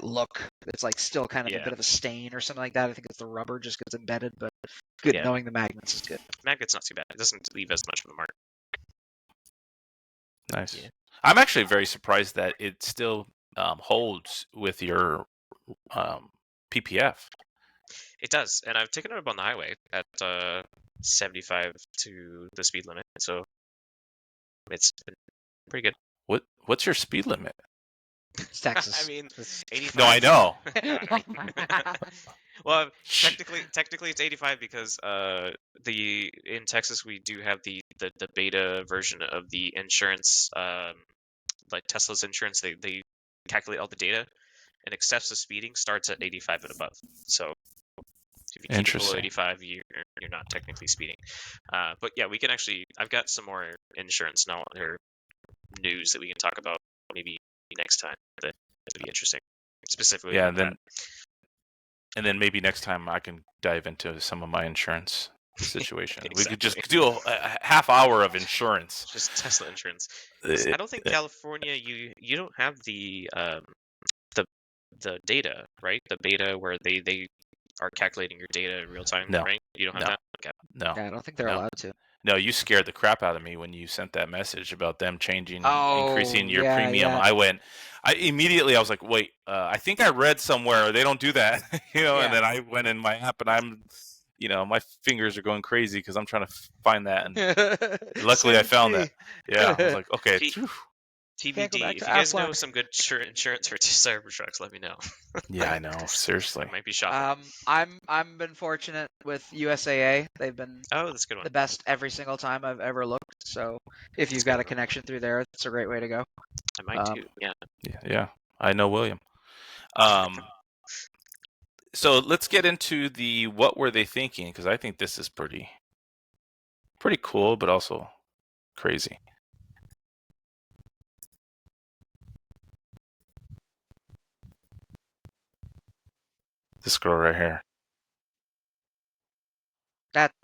look. It's like still kind of a bit of a stain or something like that. I think it's the rubber just gets embedded, but good knowing the magnets is good. Magnet's not too bad. It doesn't leave as much of a mark. Nice. Yeah. I'm actually very surprised that it still holds with your PPF. It does, and I've taken it up on the highway at 75 to the speed limit, so it's been pretty good. What's your speed limit? It's Texas. I mean, 85. No, I know. Well, technically it's 85 because in Texas we do have the beta version of the insurance, like Tesla's insurance. They calculate all the data and excessive speeding starts at 85 and above. So if you keep it below 85, you're not technically speeding. But yeah, we can actually. I've got some more insurance or news that we can talk about maybe next time. That would be interesting, specifically. Yeah, and then maybe next time I can dive into some of my insurance situation. Exactly. We could just do a half hour of insurance. Just Tesla insurance. I don't think California. You don't have the data, right? The beta where they are calculating your data in real time, right? You don't have that? Okay. No. Yeah, I don't think they're allowed to. No, you scared the crap out of me when you sent that message about them increasing your premium. Yeah. I immediately was like, wait, I think I read somewhere they don't do that, and then I went in my app and I'm, my fingers are going crazy because I'm trying to find that. And luckily I found that. Yeah. I was like, okay. TBD. If you guys know some good insurance for Cybertrucks, let me know. Yeah, I know. Seriously. I might be shopping. I'm been fortunate with USAA. They've been that's a good one. The best every single time I've ever looked. So if you've got a connection through there, it's a great way to go. I might too. Yeah. Yeah. I know William. So let's get into the what were they thinking, because I think this is pretty cool, but also crazy. This girl right here.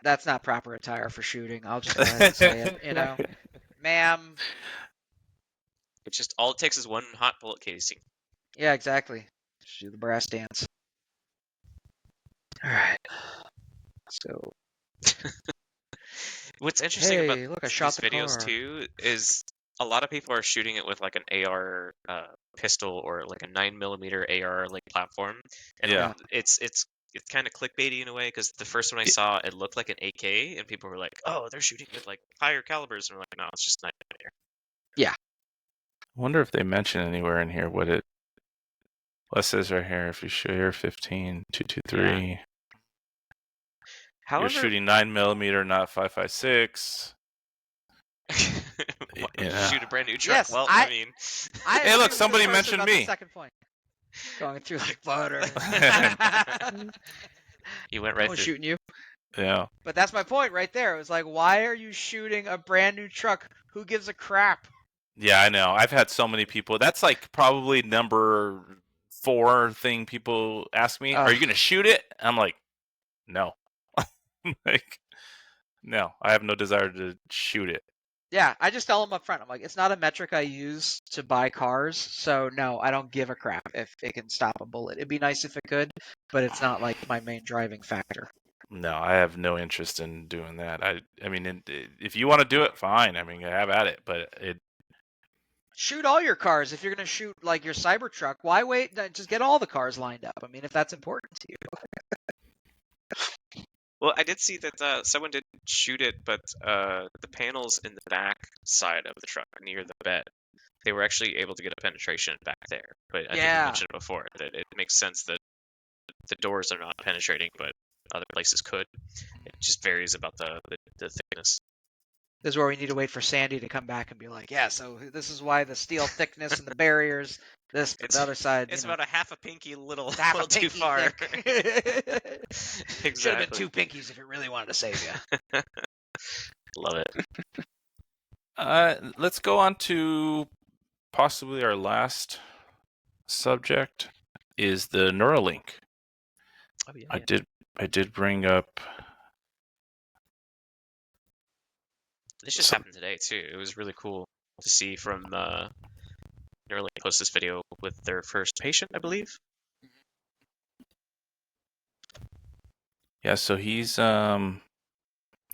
That's not proper attire for shooting. I'll just go ahead and say it. Ma'am. It's just all it takes is one hot bullet casing. Yeah, exactly. Just do the brass dance. All right. So. What's interesting about look, I shot these videos car. too is a lot of people are shooting it with like an AR pistol or like a 9mm AR like platform, and Yeah. it's kind of clickbaity in a way because the first one I saw it looked like an AK, and people were like, "Oh, they're shooting with like higher calibers," and we're like, "No, it's just 9mm." Yeah. I wonder if they mention anywhere in here what it. Well, it says right here, if you shoot here 15, 223, you're However, shooting 9mm, not 5.56. why would you Yeah. shoot a brand new truck? Yes, Well, I mean, Hey, look, somebody mentioned me. Second point. Going through like butter. you went I right was through. shooting you. Yeah. But that's my point right there. It was like, why are you shooting a brand new truck? Who gives a crap? Yeah, I know. I've had so many people. That's like probably number 4 thing people ask me. Are you going to shoot it? I'm like, no. Like, no, I have no desire to shoot it. Yeah, I just tell them up front. I'm like, it's not a metric I use to buy cars, so no, I don't give a crap if it can stop a bullet. It'd be nice if it could, but it's not like my main driving factor. No, I have no interest in doing that. I mean, if you want to do it, fine. I mean, have at it. But Shoot all your cars. If you're going to shoot like your Cybertruck, why wait? Just get all the cars lined up. I mean, if that's important to you. Well, I did see that someone did shoot it, but the panels in the back side of the truck near the bed, they were actually able to get a penetration back there. But I think you mentioned it before that it makes sense that the doors are not penetrating, but other places could. It just varies about the thickness. This is where we need to wait for Sandy to come back and be like, yeah, so this is why the steel thickness and the barriers, the other side. It's about a half a pinky little, half little a pinky too far. Exactly. Should have been 2 pinkies if it really wanted to save you. Love it. let's go on to possibly our last subject is the Neuralink. Oh, yeah, I did bring up. This just happened today too. It was really cool to see from Neuralink post this video with their first patient, I believe. Yeah, so he's right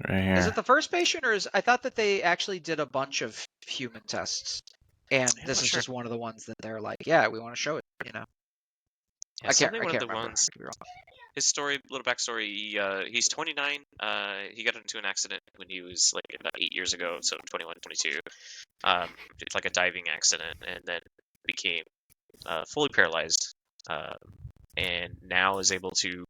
here. Is it the first patient, or I thought that they actually did a bunch of human tests, and this is just one of the ones that they're like, yeah, we want to show it, you know. Yeah, I can't the remember. ones. His story, little backstory. He's 29. He got into an accident when he was like about 8 years ago, so 21, 22. It's like a diving accident, and then became fully paralyzed, and now is able to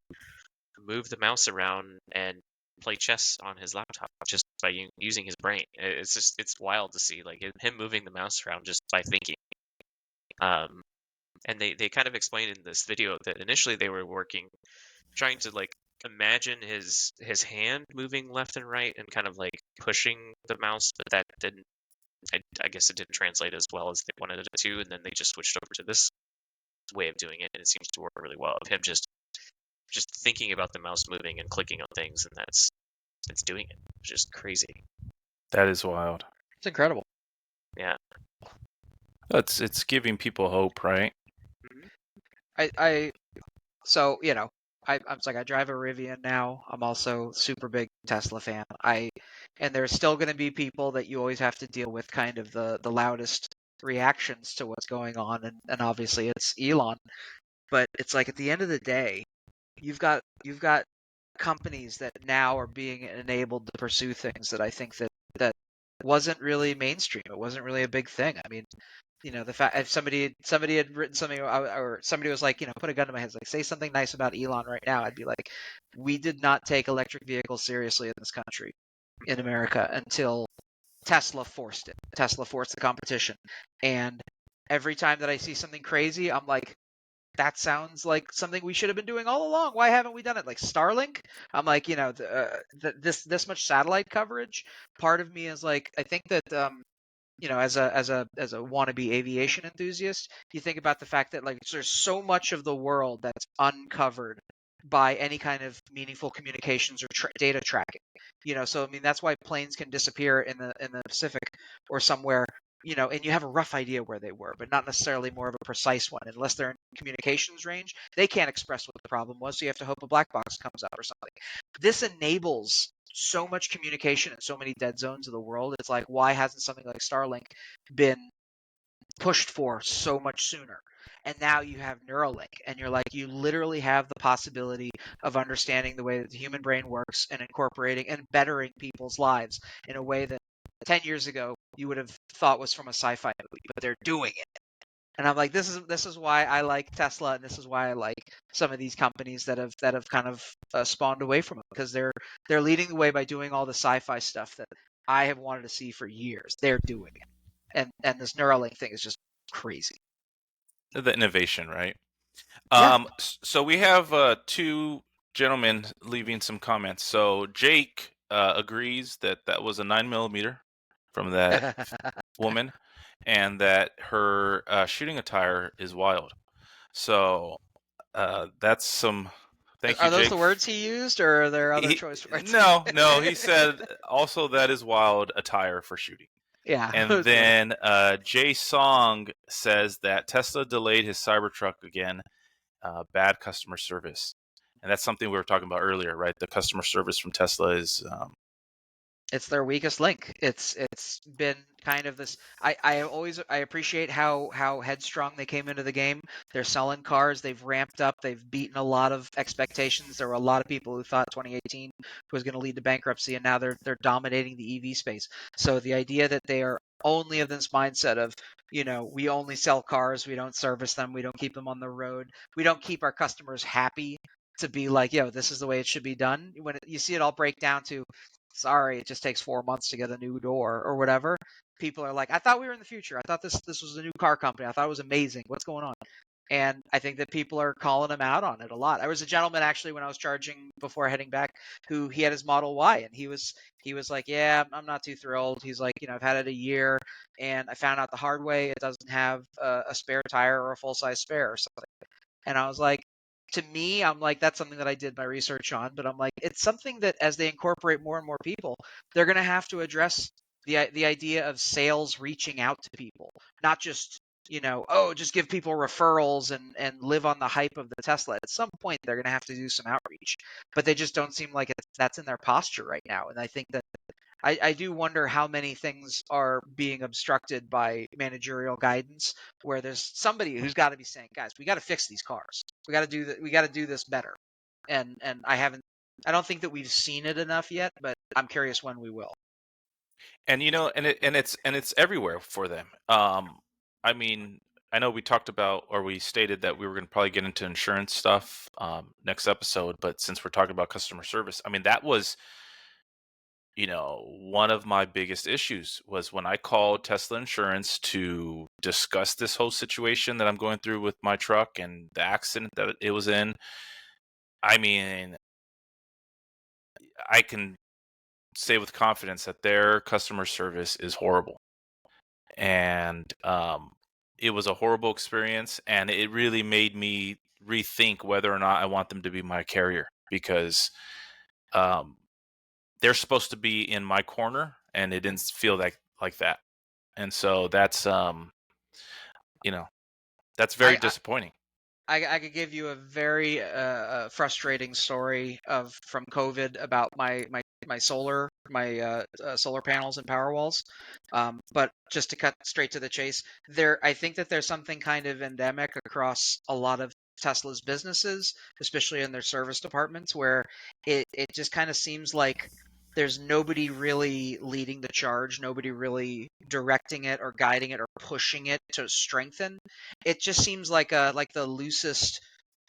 move the mouse around and play chess on his laptop just by using his brain. It's wild to see like him moving the mouse around just by thinking. And they kind of explained in this video that initially they were trying to like imagine his hand moving left and right and kind of like pushing the mouse, but that didn't. I guess it didn't translate as well as they wanted it to, and then they just switched over to this way of doing it, and it seems to work really well. Of him just thinking about the mouse moving and clicking on things, and it's doing it. It's just crazy. That is wild. It's incredible. Yeah. It's giving people hope, right? So, you know, I'm like, I drive a Rivian now. I'm also super big Tesla fan. And there's still going to be people that you always have to deal with kind of the loudest reactions to what's going on. And obviously it's Elon, but it's like at the end of the day, you've got companies that now are being enabled to pursue things that I think that wasn't really mainstream. It wasn't really a big thing. I mean, you know, the fact if somebody had written something or somebody was like, you know, put a gun to my head, like say something nice about Elon right now, I'd be like, we did not take electric vehicles seriously in this country, in America, until Tesla forced it. Tesla forced the competition, and every time that I see something crazy, I'm like, that sounds like something we should have been doing all along. Why haven't we done it? Like Starlink, I'm like, you know, this much satellite coverage. Part of me is like, I think that you know, as a wannabe aviation enthusiast, you think about the fact that like there's so much of the world that's uncovered by any kind of meaningful communications or data tracking. You know, so I mean that's why planes can disappear in the Pacific or somewhere. You know, and you have a rough idea where they were, but not necessarily more of a precise one. Unless they're in communications range, they can't express what the problem was, so you have to hope a black box comes up or something. This enables so much communication in so many dead zones of the world. It's like, why hasn't something like Starlink been pushed for so much sooner? And now you have Neuralink, and you're like, you literally have the possibility of understanding the way that the human brain works and incorporating and bettering people's lives in a way that 10 years ago you would have thought was from a sci-fi movie, but they're doing it. And I'm like, this is why I like Tesla, and this is why I like some of these companies that have kind of spawned away from them, because they're leading the way by doing all the sci-fi stuff that I have wanted to see for years. They're doing it, and this Neuralink thing is just crazy. The innovation, right? Yeah. So we have two gentlemen leaving some comments. So Jake agrees that that was a 9mm from that woman, and that her shooting attire is wild. So that's some. Thank you, Are those Jake. the words he used, or are there other choice words? No. He said also that is wild attire for shooting. Yeah. And then Jay Song says that Tesla delayed his Cybertruck again. Bad customer service, and that's something we were talking about earlier, right? The customer service from Tesla is It's their weakest link. It's been kind of this. I appreciate how headstrong they came into the game. They're selling cars. They've ramped up. They've beaten a lot of expectations. There were a lot of people who thought 2018 was going to lead to bankruptcy, and now they're dominating the EV space. So the idea that they are only of this mindset of, we only sell cars, we don't service them, we don't keep them on the road, we don't keep our customers happy to be like, this is the way it should be done. When you see it all break down to, sorry, it just takes 4 months to get a new door or whatever. People are like, I thought we were in the future. I thought this was a new car company. I thought it was amazing. What's going on? And I think that people are calling him out on it a lot. There was a gentleman actually when I was charging before heading back, who he had his Model Y, and he was like, yeah, I'm not too thrilled. He's like, I've had it a year, and I found out the hard way it doesn't have a spare tire or a full size spare or something. And I was like, to me, I'm like, that's something that I did my research on, but I'm like, it's something that as they incorporate more and more people, they're going to have to address the idea of sales reaching out to people, not just, just give people referrals and live on the hype of the Tesla. At some point, they're going to have to do some outreach, but they just don't seem like that's in their posture right now. And I think that I do wonder how many things are being obstructed by managerial guidance, where there's somebody who's got to be saying, guys, we got to fix these cars. We got to do that. We got to do this better. And I don't think that we've seen it enough yet, but I'm curious when we will. and it's everywhere for them. I mean, I know we talked about, or we stated that we were going to probably get into insurance stuff next episode, but since we're talking about customer service, I mean, that was, one of my biggest issues was when I called Tesla Insurance to discuss this whole situation that I'm going through with my truck and the accident that it was in. I mean, I can say with confidence that their customer service is horrible. And it was a horrible experience, and it really made me rethink whether or not I want them to be my carrier, because they're supposed to be in my corner, and it didn't feel like that. And so that's that's very disappointing. I could give you a very frustrating story from COVID about my solar solar panels and power walls. But just to cut straight to the chase, I think that there's something kind of endemic across a lot of Tesla's businesses, especially in their service departments, where it just kind of seems like there's nobody really leading the charge, nobody really directing it or guiding it or pushing it to strengthen. It just seems like the loosest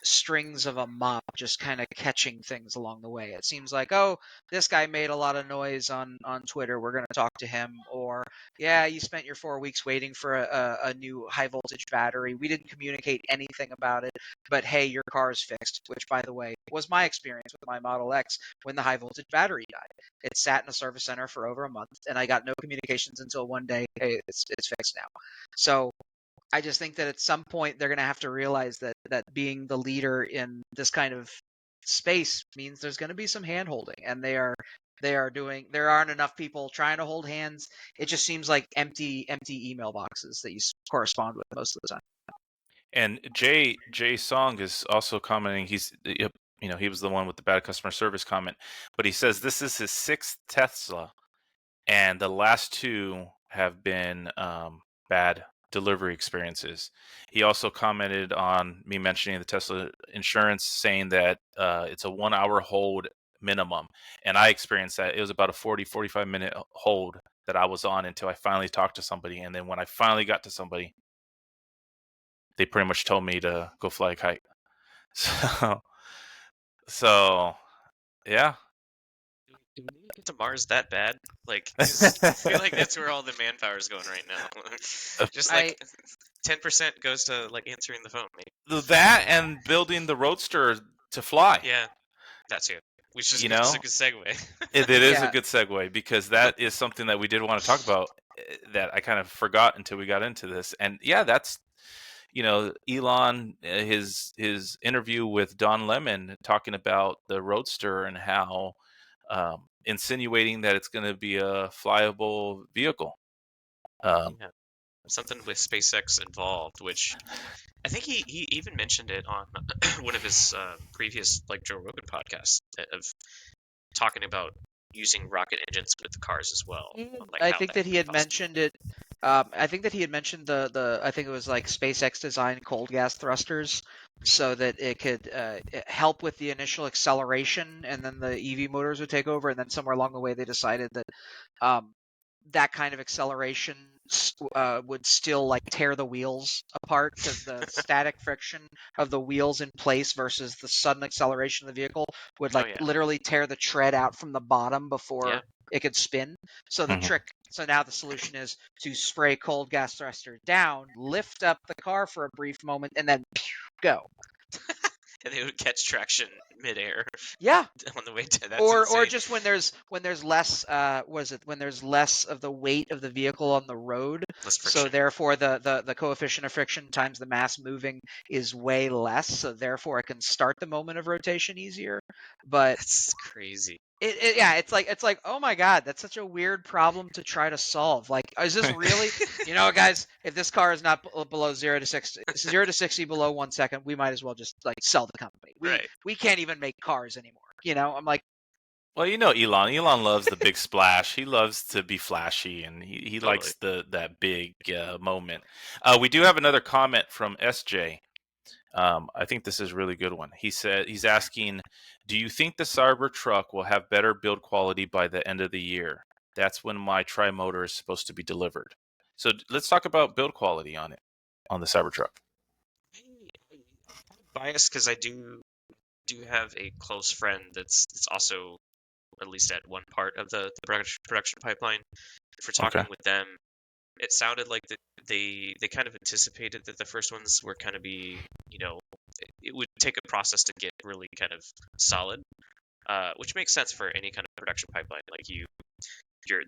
strings of a mop, just kind of catching things along the way. It seems like, oh, this guy made a lot of noise on Twitter, we're going to talk to him. Or, yeah, you spent your 4 weeks waiting for a new high voltage battery, we didn't communicate anything about it, but hey, your car is fixed. Which, by the way, was my experience with my Model X when the high voltage battery died. It sat in a service center for over a month, and I got no communications until one day, hey, it's fixed now. So I just think that at some point they're going to have to realize that being the leader in this kind of space means there's going to be some hand holding, and there aren't enough people trying to hold hands. It just seems like empty email boxes that you correspond with most of the time. And Jay Song is also commenting. he was the one with the bad customer service comment. But he says this is his 6th Tesla, and the last 2 have been bad delivery experiences. He also commented on me mentioning the Tesla insurance, saying that it's a 1-hour hold minimum. And I experienced that. It was about a 45 minute hold that I was on until I finally talked to somebody. And then when I finally got to somebody, they pretty much told me to go fly a kite. So yeah. Do we need to get to Mars that bad? Like, 'cause I feel like that's where all the manpower is going right now. Just like 10% goes to like answering the phone, maybe. That and building the Roadster to fly. Yeah, that too. Which is You just know? a good segue. It is a Yeah. good segue, because that is something that we did want to talk about that I kind of forgot until we got into this. And yeah, that's Elon, his interview with Don Lemon, talking about the Roadster and how insinuating that it's going to be a flyable vehicle. Yeah. Something with SpaceX involved, which I think he even mentioned it on one of his previous like Joe Rogan podcasts of talking about using rocket engines with the cars as well. Like I how think that he had could mentioned it. I think that he had mentioned I think it was like SpaceX designed cold gas thrusters so that it could help with the initial acceleration, and then the EV motors would take over. And then somewhere along the way, they decided that that kind of acceleration would still like tear the wheels apart, because the static friction of the wheels in place versus the sudden acceleration of the vehicle would literally tear the tread out from the bottom before it could spin. So the so now the solution is to spray cold gas thruster down, lift up the car for a brief moment, and then go. And they would catch traction midair. Yeah. On the way to that. Or just when there's less when there's less of the weight of the vehicle on the road, less friction. So therefore the coefficient of friction times the mass moving is way less, so therefore it can start the moment of rotation easier. But that's crazy. It's like, oh my god, that's such a weird problem to try to solve. Like, is this really, guys, if this car is not below 0 to 60 below 1 second, we might as well just like sell the company. We can't even make cars anymore. I'm like, well, Elon. Elon loves the big splash. He loves to be flashy, and he likes that big moment. We do have another comment from SJ. I think this is a really good one. He's asking, do you think the CyberTruck will have better build quality by the end of the year? That's when my tri-motor is supposed to be delivered. So let's talk about build quality on the CyberTruck. I'm biased because I do have a close friend that's also at least at one part of the production pipeline. If we're talking with them, it sounded like they kind of anticipated that the first ones were kind of be, it would take a process to get really kind of solid, which makes sense for any kind of production pipeline. Like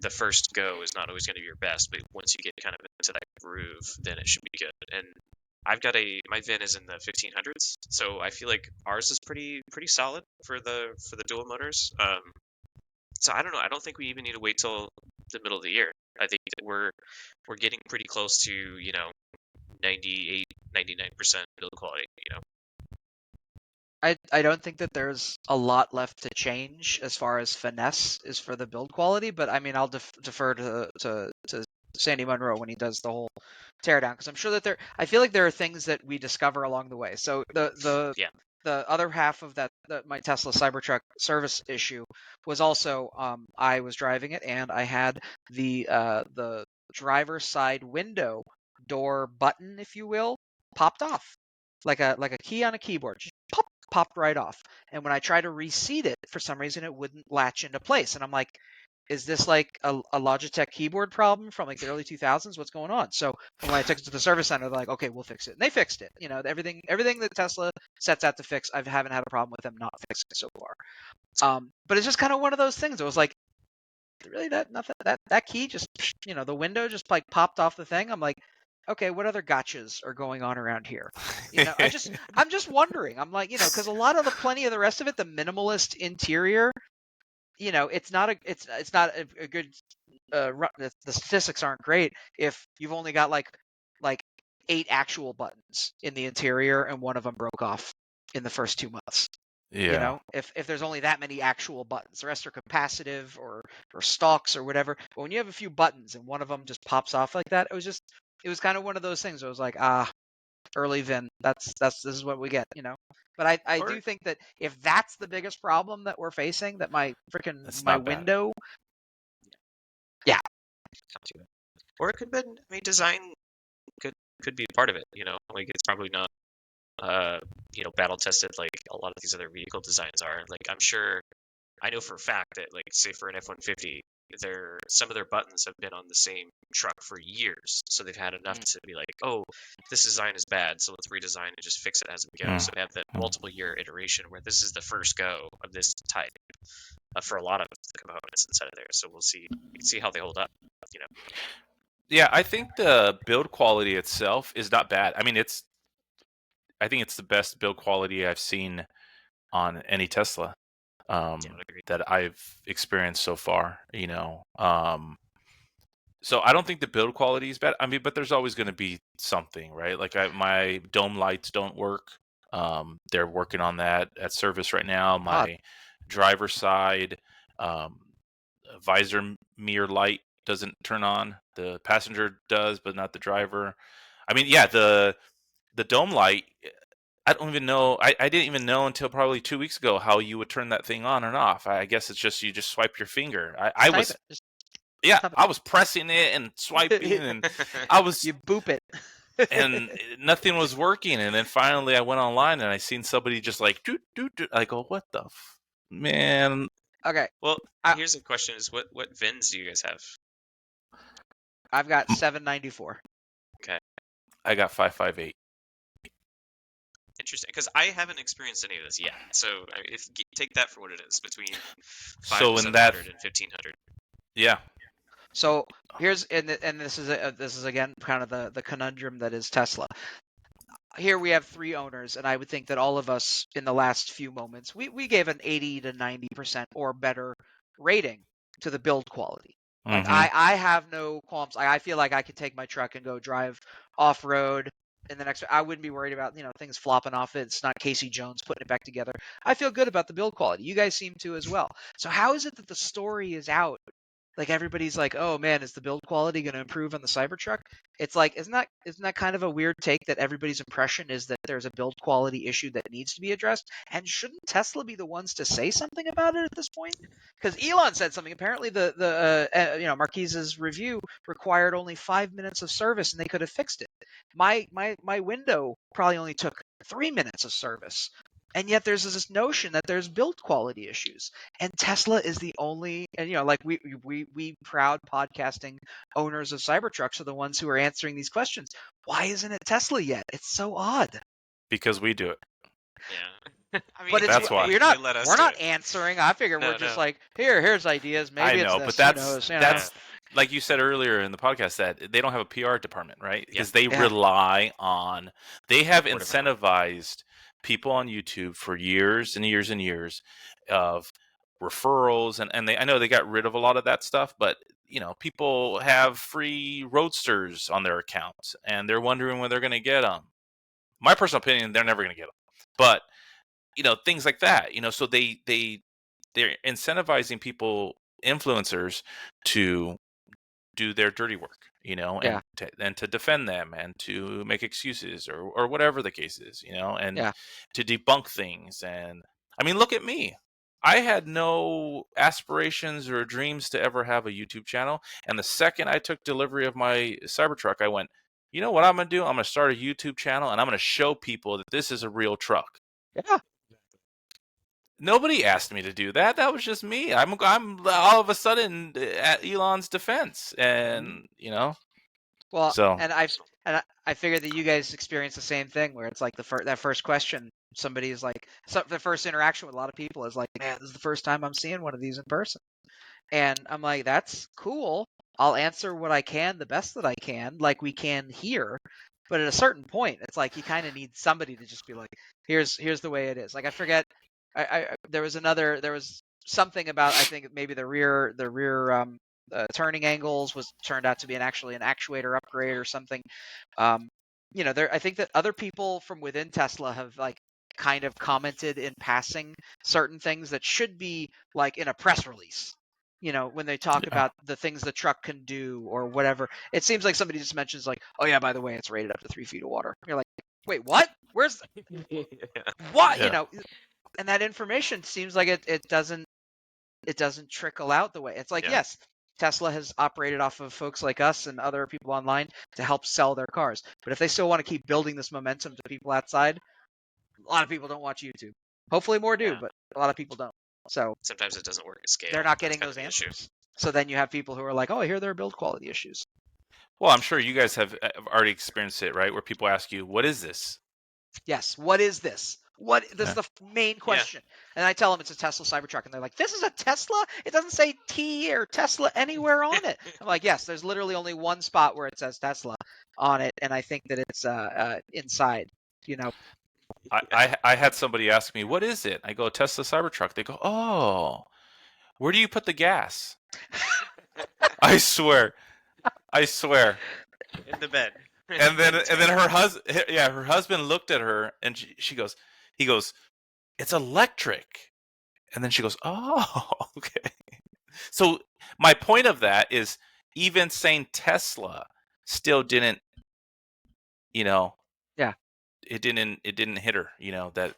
the first go is not always going to be your best, but once you get kind of into that groove, then it should be good. And I've got my VIN is in the 1500s, so I feel like ours is pretty solid for the dual motors. So I don't know. I don't think we even need to wait till the middle of the year. I think that we're getting pretty close to 98, 99% build quality. I don't think that there's a lot left to change as far as finesse is for the build quality, but I mean I'll defer to Sandy Munro when he does the whole teardown, because I'm sure that I feel like there are things that we discover along the way. So the other half of my Tesla Cybertruck service issue was also I was driving it and I had the driver's side window door button, if you will, popped off like a key on a keyboard. Just popped right off. And when I tried to reseat it, for some reason it wouldn't latch into place. And I'm like, is this like a Logitech keyboard problem from like the early 2000s? What's going on? So when I took it to the service center, they're like, okay, we'll fix it. And they fixed it. Everything that Tesla sets out to fix, I haven't had a problem with them not fixing so far. But it's just kind of one of those things. It was like, really that key just, the window just like popped off the thing. I'm like, okay, what other gotchas are going on around here? I'm just wondering. I'm like, because plenty of the rest of it, the minimalist interior, it's not a good. The statistics aren't great if you've only got like 8 actual buttons in the interior and one of them broke off in the first 2 months. You Yeah. know, if there's only that many actual buttons, the rest are capacitive or stalks or whatever. But when you have a few buttons and one of them just pops off like that, it was kind of one of those things. It was like, early VIN. This is what we get, you know. But I Or do think that if that's the biggest problem that we're facing, that my It's my not bad. window, yeah, or it could be, I mean, design could be a part of it. You know, like it's probably not you know, battle tested like a lot of these other vehicle designs are. Like I'm sure, I know for a fact that like say for an F-150, some of their buttons have been on the same truck for years, so they've had enough to be like, oh, this design is bad, so let's redesign and just fix it as we go. So they have that multiple year iteration where this is the first go of this type for a lot of the components inside of there. So we'll see how they hold up. You know, Yeah, I think the build quality itself is not bad. I mean, I think it's the best build quality I've seen on any Tesla yeah, I would agree. that I've experienced so far. You know, so I don't think the build quality is bad. I mean, but there's always going to be something, right? Like my dome lights don't work. They're working on that at service right now. My driver side visor mirror light doesn't turn on. The passenger does, but not the driver. I mean, yeah, the dome light. I don't even know. I didn't even know until probably 2 weeks ago how you would turn that thing on and off. I guess it's just you just swipe your finger. I type was it. Just yeah, type it. I was pressing it and swiping and I was You boop it. and nothing was working. And then finally I went online and I seen somebody just like doot doot doot. I go, what the man? Okay, Well, I- here's the question: is what VINs do you guys have? I've got 794. I got 558. Interesting, because I haven't experienced any of this yet. So if take that for what it is, between 5 So and in that, 700 and 1500. yeah, So here's and this is again kind of the conundrum that is Tesla. Here we have 3 owners, and I would think that all of us in the last few moments we gave an 80 to 90% or better rating to the build quality. Like Mhm. I have no qualms. I feel like I could take my truck and go drive off road in the next. I wouldn't be worried about things flopping off it. It's not Casey Jones putting it back together. I feel good about the build quality. You guys seem to as well. So how is it that the story is out? Like everybody's like, oh man, is the build quality going to improve on the Cybertruck? It's like, isn't that kind of a weird take that everybody's impression is that there's a build quality issue that needs to be addressed? And shouldn't Tesla be the ones to say something about it at this point? Because Elon said something. Apparently, the Marquise's review required only 5 minutes of service, and they could have fixed it. My window probably only took 3 minutes of service. And yet there's this notion that there's build quality issues. And Tesla is the only, and like we proud podcasting owners of Cybertrucks are the ones who are answering these questions. Why isn't it Tesla yet? It's so odd. because we do it. Yeah. I mean, But That's why. we're not answering. I figure No, we're just no. like, here's ideas. Maybe I know, it's but this. Who knows? that's like you said earlier in the podcast that they don't have a PR department, right? Because they Yeah. rely on they have Word of mouth. incentivized people on YouTube for years and years and years of referrals and I know they got rid of a lot of that stuff, but people have free Roadsters on their accounts and they're wondering when they're going to get them. My personal opinion, they're never going to get them. But things like that, so they're incentivizing people, influencers, to do their dirty work, Yeah. and to defend them and to make excuses or whatever the case is, and to debunk things. And I mean, look at me. I had no aspirations or dreams to ever have a YouTube channel. And the second I took delivery of my Cybertruck, I went, you know what I'm going to do? I'm going to start a YouTube channel and I'm going to show people that this is a real truck. Yeah. Nobody asked me to do that. That was just me. I'm all of a sudden at Elon's defense, and Well, so and I figured that you guys experience the same thing where it's like that first question. Somebody is like, the first interaction with a lot of people is like, man, this is the first time I'm seeing one of these in person. And I'm like, that's cool. I'll answer what I can, the best that I can, like we can here. But at a certain point, it's like you kind of need somebody to just be like, here's the way it is. Like I forget, there was something about, I think maybe the rear turning angles turned out to be actually an actuator upgrade or something. I think that other people from within Tesla have like kind of commented in passing certain things that should be like in a press release. When they talk Yeah. about the things the truck can do or whatever, it seems like somebody just mentions like, oh yeah, by the way, it's rated up to 3 feet of water. You're like, wait, what? Where's what? Yeah. And that information seems like it doesn't trickle out the way. It's like, Yeah. yes, Tesla has operated off of folks like us and other people online to help sell their cars. But if they still want to keep building this momentum to people outside, a lot of people don't watch YouTube. Hopefully more do, Yeah. but a lot of people don't. So Sometimes it doesn't work at scale. they're not That's getting kind of those the issue. answers. So then you have people who are like, oh, I hear there are build quality issues. Well, I'm sure you guys have already experienced it, right? Where people ask you, "What is this?" Yes. What is this? This is Yeah. the main question. And I tell them it's a Tesla CyberTruck. And they're like, this is a Tesla? It doesn't say T or Tesla anywhere on it. I'm like, yes, there's literally only one spot where it says Tesla on it. And I think that it's inside, I had somebody ask me, "What is it?" I go, "Tesla CyberTruck." They go, "Oh, where do you put the gas?" I swear. In the bed. And then her husband looked at her and he goes, "It's electric." And then she goes, "Oh, okay." So my point of that is even saying Tesla still didn't, Yeah. it didn't hit her, that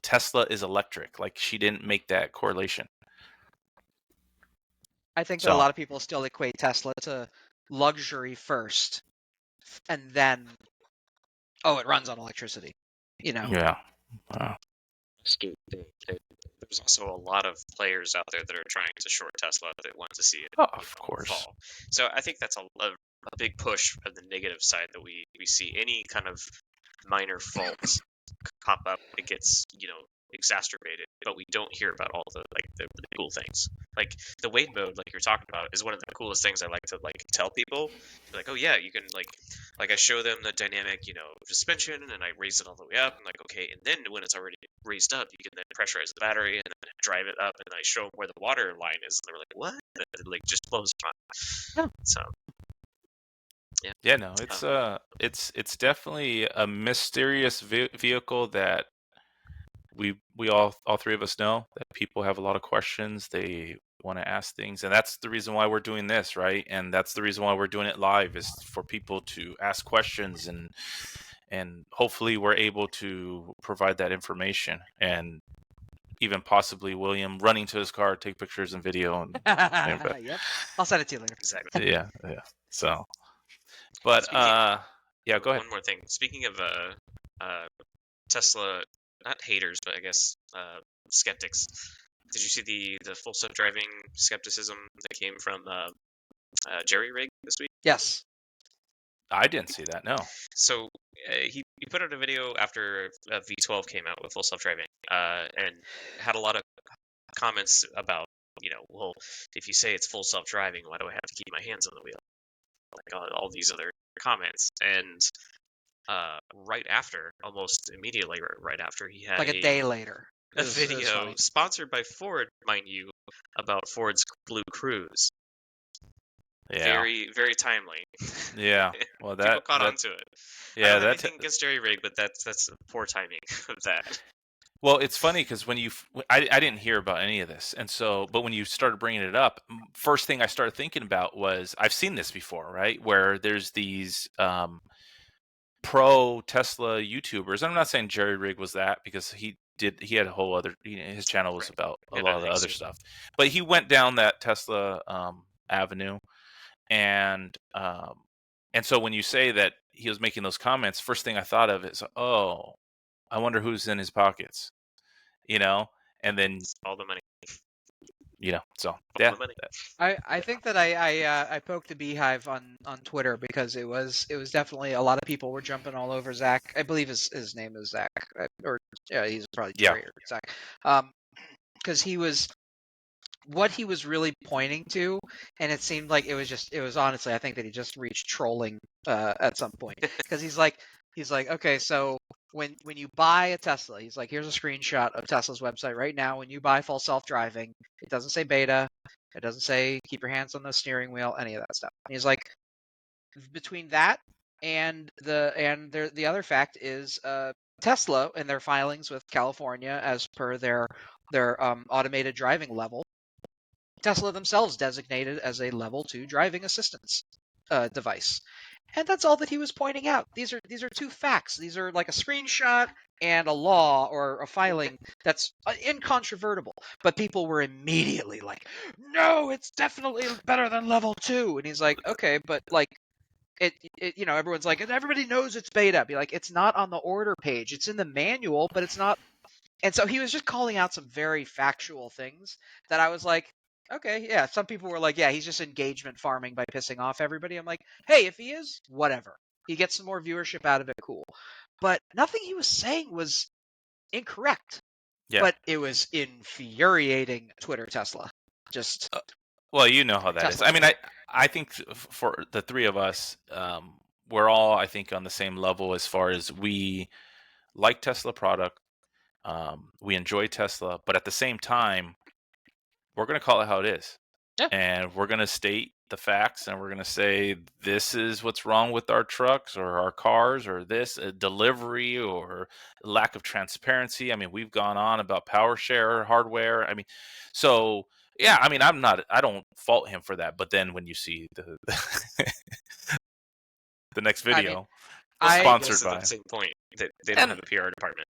Tesla is electric. Like she didn't make that correlation. I think that a lot of people still equate Tesla to luxury first. And then, it runs on electricity, Yeah. Wow. There's also a lot of players out there that are trying to short Tesla that want to see it Of course. fall. So I think that's a big push of the negative side that we see. Any kind of minor faults pop up, it gets exacerbated, but we don't hear about all the cool things. Like the wade mode, like you're talking about, is one of the coolest things I like to tell people. Like, oh yeah, you can like I show them the dynamic suspension, and I raise it all the way up, and like, okay, and then when it's already raised up, you can then pressurize the battery and then drive it up, and I show them where the water line is, and they're like, what? And it like just blows my mind. So yeah, no, it's definitely a mysterious vehicle that we all three of us know that people have a lot of questions. They want to ask things, and that's the reason why we're doing this, right? And that's the reason why we're doing it live, is for people to ask questions, and hopefully we're able to provide that information, and even possibly William running to his car, take pictures and video, and Yep. I'll send it to you later. Exactly. yeah. So, but yeah, go ahead. One more thing. Speaking of Tesla, not haters, but I guess skeptics. Did you see the full self-driving skepticism that came from JerryRig this week? Yes. I didn't see that. No. So he put out a video after V12 came out with full self-driving, and had a lot of comments about, well, if you say it's full self-driving, why do I have to keep my hands on the wheel? Like all these other comments. And right after, almost immediately right after, he had like a day later. a video sponsored by Ford, mind you, about Ford's Blue Cruise. Yeah. Very, very timely. Yeah. Well, people caught on to it. Yeah, I don't have anything against JerryRig, but that's poor timing of that. Well, it's funny because when I didn't hear about any of this, and so, but when you started bringing it up, first thing I started thinking about was, I've seen this before, right? Where there's these pro Tesla YouTubers. I'm not saying JerryRig was that, because he had a whole other, his channel was about a lot of the other stuff, but he went down that Tesla avenue, and so when you say that he was making those comments, first thing I thought of is, oh, I wonder who's in his pockets, and then all the money, so yeah. I think that I poked the beehive on Twitter, because it was definitely a lot of people were jumping all over Zach. I believe his name is Zach, or yeah, he's probably Jerry or Zach, because what he was really pointing to, and it seemed like it was honestly, I think that he just reached trolling at some point, because he's like, okay, so when you buy a Tesla, he's like, here's a screenshot of Tesla's website right now. When you buy full self-driving, it doesn't say beta, it doesn't say keep your hands on the steering wheel, any of that stuff. And he's like, between that and the other fact is Tesla, in their filings with California, as per their automated driving level, Tesla themselves designated as a level 2 driving assistance device. And that's all that he was pointing out. These are two facts. These are like a screenshot and a law or a filing that's incontrovertible. But people were immediately like, "No, it's definitely better than level 2." And he's like, "Okay, but like it everyone's like, everybody knows it's beta." Be like, "It's not on the order page. It's in the manual, but it's not." And so he was just calling out some very factual things that I was like, okay, yeah. Some people were like, yeah, he's just engagement farming by pissing off everybody. I'm like, hey, if he is, whatever. He gets some more viewership out of it, cool. But nothing he was saying was incorrect. Yeah. But it was infuriating Twitter Tesla. Just well, you know how that Tesla is. I mean, Twitter. I think for the three of us, we're all, I think, on the same level as far as we like Tesla product. We enjoy Tesla, but at the same time, we're going to call it how it is. Yeah. And we're going to state the facts, and we're going to say this is what's wrong with our trucks or our cars, or this delivery or lack of transparency. I mean, we've gone on about power share hardware. I mean, so yeah, I mean, I don't fault him for that. But then when you see the the next I mean, video, Well, I- sponsored goes to by the same point that they don't have a PR department.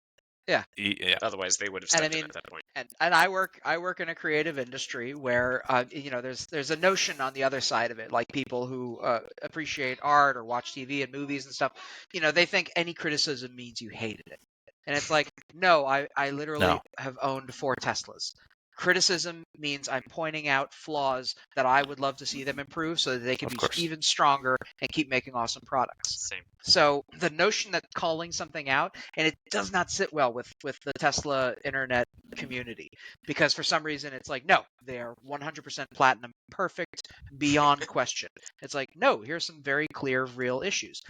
Yeah. yeah, Otherwise, they would have And I stepped in mean, at that point. and I work in a creative industry where there's a notion on the other side of it, like people who appreciate art or watch TV and movies and stuff, they think any criticism means you hated it. And it's like, no, I literally No. have owned 4 Teslas. Criticism means I'm pointing out flaws that I would love to see them improve so that they can Of be course. even stronger and keep making awesome products. Same. So the notion that calling something out, and it does not sit well with the Tesla internet community, because for some reason it's like, no, they are 100% platinum perfect beyond question. It's like, no, here's some very clear, real issues.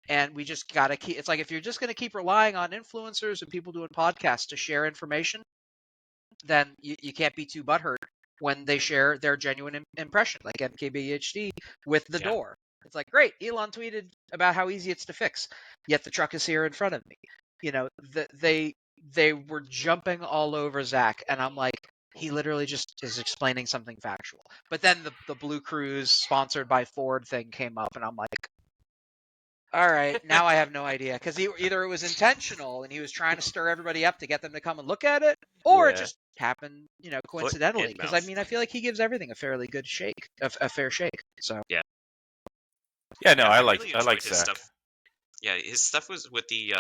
And we just got to keep, it's like, if you're just going to keep relying on influencers and people doing podcasts to share information, then you can't be too butthurt when they share their genuine impression, like MKBHD with the door. It's like, great, Elon tweeted about how easy it's to fix, yet the truck is here in front of me. They were jumping all over Zach, and I'm like, he literally just is explaining something factual. But then the Blue Cruise sponsored by Ford thing came up, and I'm like, all right, now I have no idea, because either it was intentional and he was trying to stir everybody up to get them to come and look at it, or it Yeah. just happened, coincidentally. in Because mouth. I mean, I feel like he gives everything a fairly good shake, a fair shake. So Yeah, no, I like really I like enjoyed his Zach. stuff. Yeah, his stuff was with the.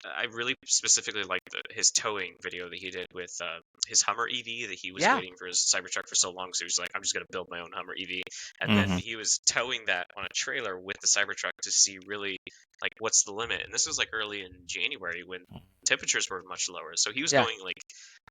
I really specifically liked his towing video that he did with his Hummer EV that he was Yeah. waiting for his Cybertruck for so long. So he was like, I'm just going to build my own Hummer EV. And then Mhm. he was towing that on a trailer with the Cybertruck to see really like what's the limit. And this was like early in January when temperatures were much lower. So he was Yeah. going like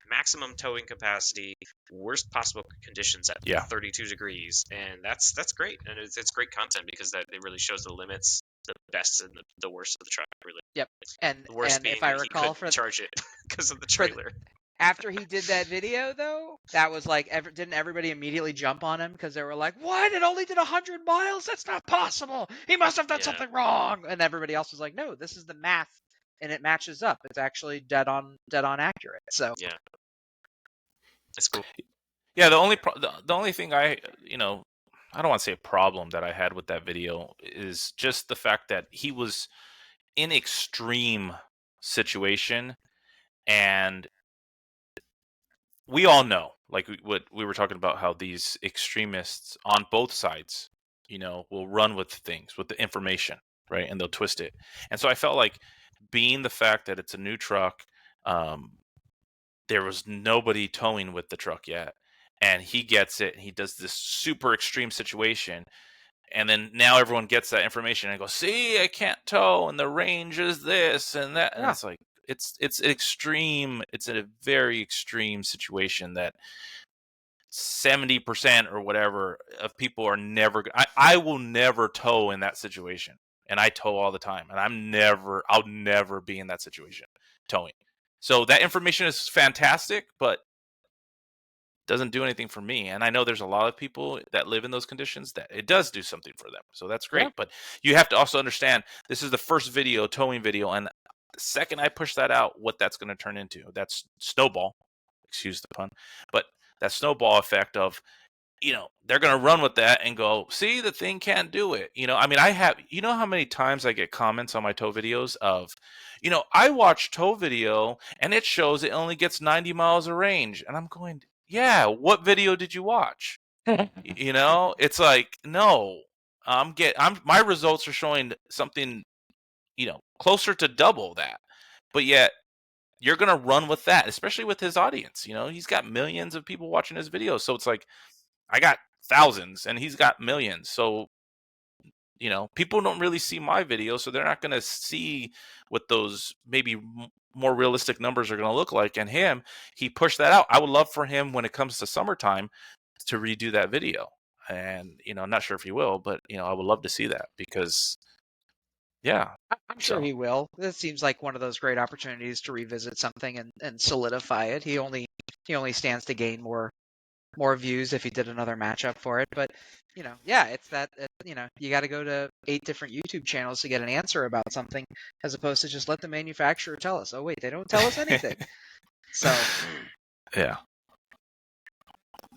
maximum towing capacity, worst possible conditions at Yeah. 32 degrees. And that's great. And it's great content because that it really shows the limits, the best and the worst of the truck, really. Yep. And The worst and being if I that he recall, couldn't charge it because of the for the- trailer. after he did that video, though, that was like, didn't everybody immediately jump on him because they were like, "What? It only did 100 miles? That's not possible. He must have done Yeah. something wrong." And everybody else was like, "No, this is the math, and it matches up. It's actually dead on accurate." So Yeah. That's cool. Yeah, the only thing I don't want to say a problem that I had with that video is just the fact that he was in extreme situation, and we all know, like what we were talking about, how these extremists on both sides, will run with things, with the information, right? And they'll twist it. And so I felt like, being the fact that it's a new truck, there was nobody towing with the truck yet, and he gets it, and he does this super extreme situation, and then now everyone gets that information and goes, see, I can't tow, and the range is this and that. And Yeah. it's like, it's extreme. It's a very extreme situation that 70% or whatever of people are never. I will never tow in that situation, and I tow all the time, and I'll never be in that situation towing. So that information is fantastic, but doesn't do anything for me. And I know there's a lot of people that live in those conditions that it does do something for them. So that's great. Yeah. But you have to also understand, this is the first towing video, and the second I push that out, what that's going to turn into, that's snowball, excuse the pun, but that snowball effect of, they're going to run with that and go, see, the thing can't do it. I mean, how many times I get comments on my tow videos of, I watch tow video and it shows it only gets 90 miles of range. And I'm going, yeah, what video did you watch? It's like, no, my results are showing something, closer to double that. But yet you're going to run with that, especially with his audience. He's got millions of people watching his videos. So it's like, I got thousands and he's got millions. So, people don't really see my videos, so they're not going to see what those maybe more realistic numbers are going to look like. And he pushed that out. I would love for him, when it comes to summertime, to redo that video. And, I'm not sure if he will, but, I would love to see that because, yeah. I'm sure he will. This seems like one of those great opportunities to revisit something and solidify it. He only stands to gain more views if he did another matchup for it. But it's that you got to go to 8 different YouTube channels to get an answer about something, as opposed to just let the manufacturer tell us. Oh wait, they don't tell us anything. So yeah.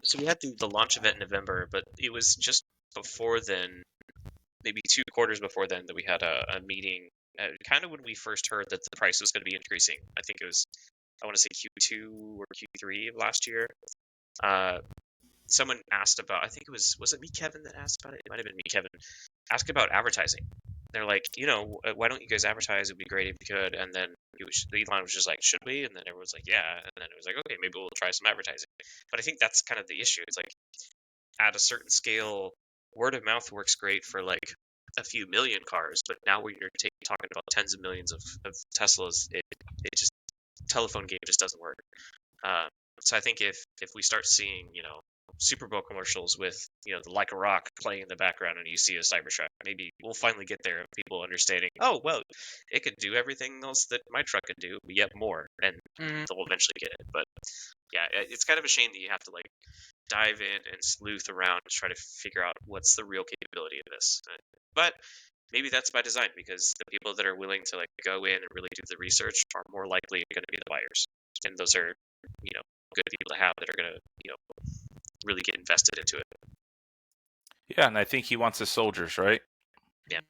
So we had the launch event in November, but it was just before then, maybe 2 quarters before then, that we had a meeting. Kind of when we first heard that the price was going to be increasing. I think it was, I want to say Q2 or Q3 of last year. Someone asked about, I think was it me, Kevin, that asked about it? It might have been me, Kevin. Asked about advertising. They're like, why don't you guys advertise? It'd be great if you could. And then Elon was just like, should we? And then everyone's like, yeah. And then it was like, okay, maybe we'll try some advertising. But I think that's kind of the issue. It's like, at a certain scale, word of mouth works great for like a few million cars, but now when you're talking about tens of millions of Teslas, it just, telephone game just doesn't work. So I think if we start seeing, Super Bowl commercials with, the Like a Rock playing in the background and you see a CyberTruck, maybe we'll finally get there of people understanding, oh, well, it could do everything else that my truck could do, but yet more, and they'll eventually get it. But yeah, it's kind of a shame that you have to like dive in and sleuth around to try to figure out what's the real capability of this. But maybe that's by design, because the people that are willing to like go in and really do the research are more likely going to be the buyers, and those are, good people to have that are going to, really get invested into it. Yeah, and I think he wants his soldiers, right? Yeah.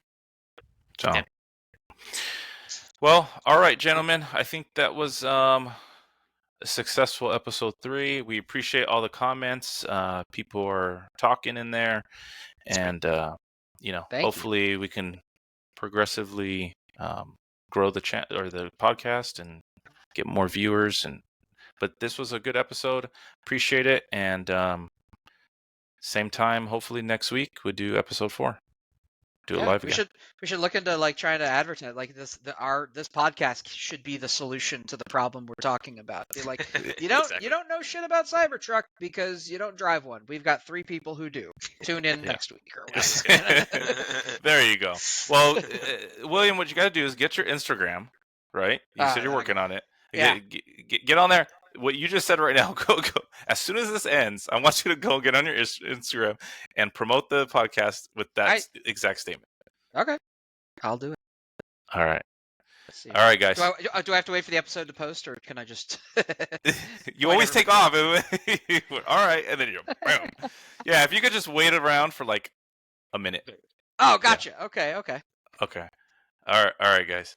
So. Yeah. Well, all right, gentlemen. I think that was a successful episode 3. We appreciate all the comments. People are talking in there, and hopefully we can progressively grow the the podcast and get more viewers. But this was a good episode. Appreciate it, and same time, hopefully next week we'll do episode 4. Do it live again. We should look into like trying to advertise like this. This podcast should be the solution to the problem we're talking about. Be like, you don't know shit about Cybertruck because you don't drive one. We've got 3 people who do. Tune in next week or whatever. There you go. Well, William, what you got to do is get your Instagram, right? You said you're working on it. Yeah. Get on there. What you just said right now, go. As soon as this ends, I want you to go get on your Instagram and promote the podcast with that exact statement. Okay. I'll do it. All right. Let's see. All right, guys. Do I have to wait for the episode to post, or can I just... You always take off. All right, and then you're... Boom. Yeah, if you could just wait around for like a minute. Oh, gotcha. Yeah. Okay. Okay. All right, guys.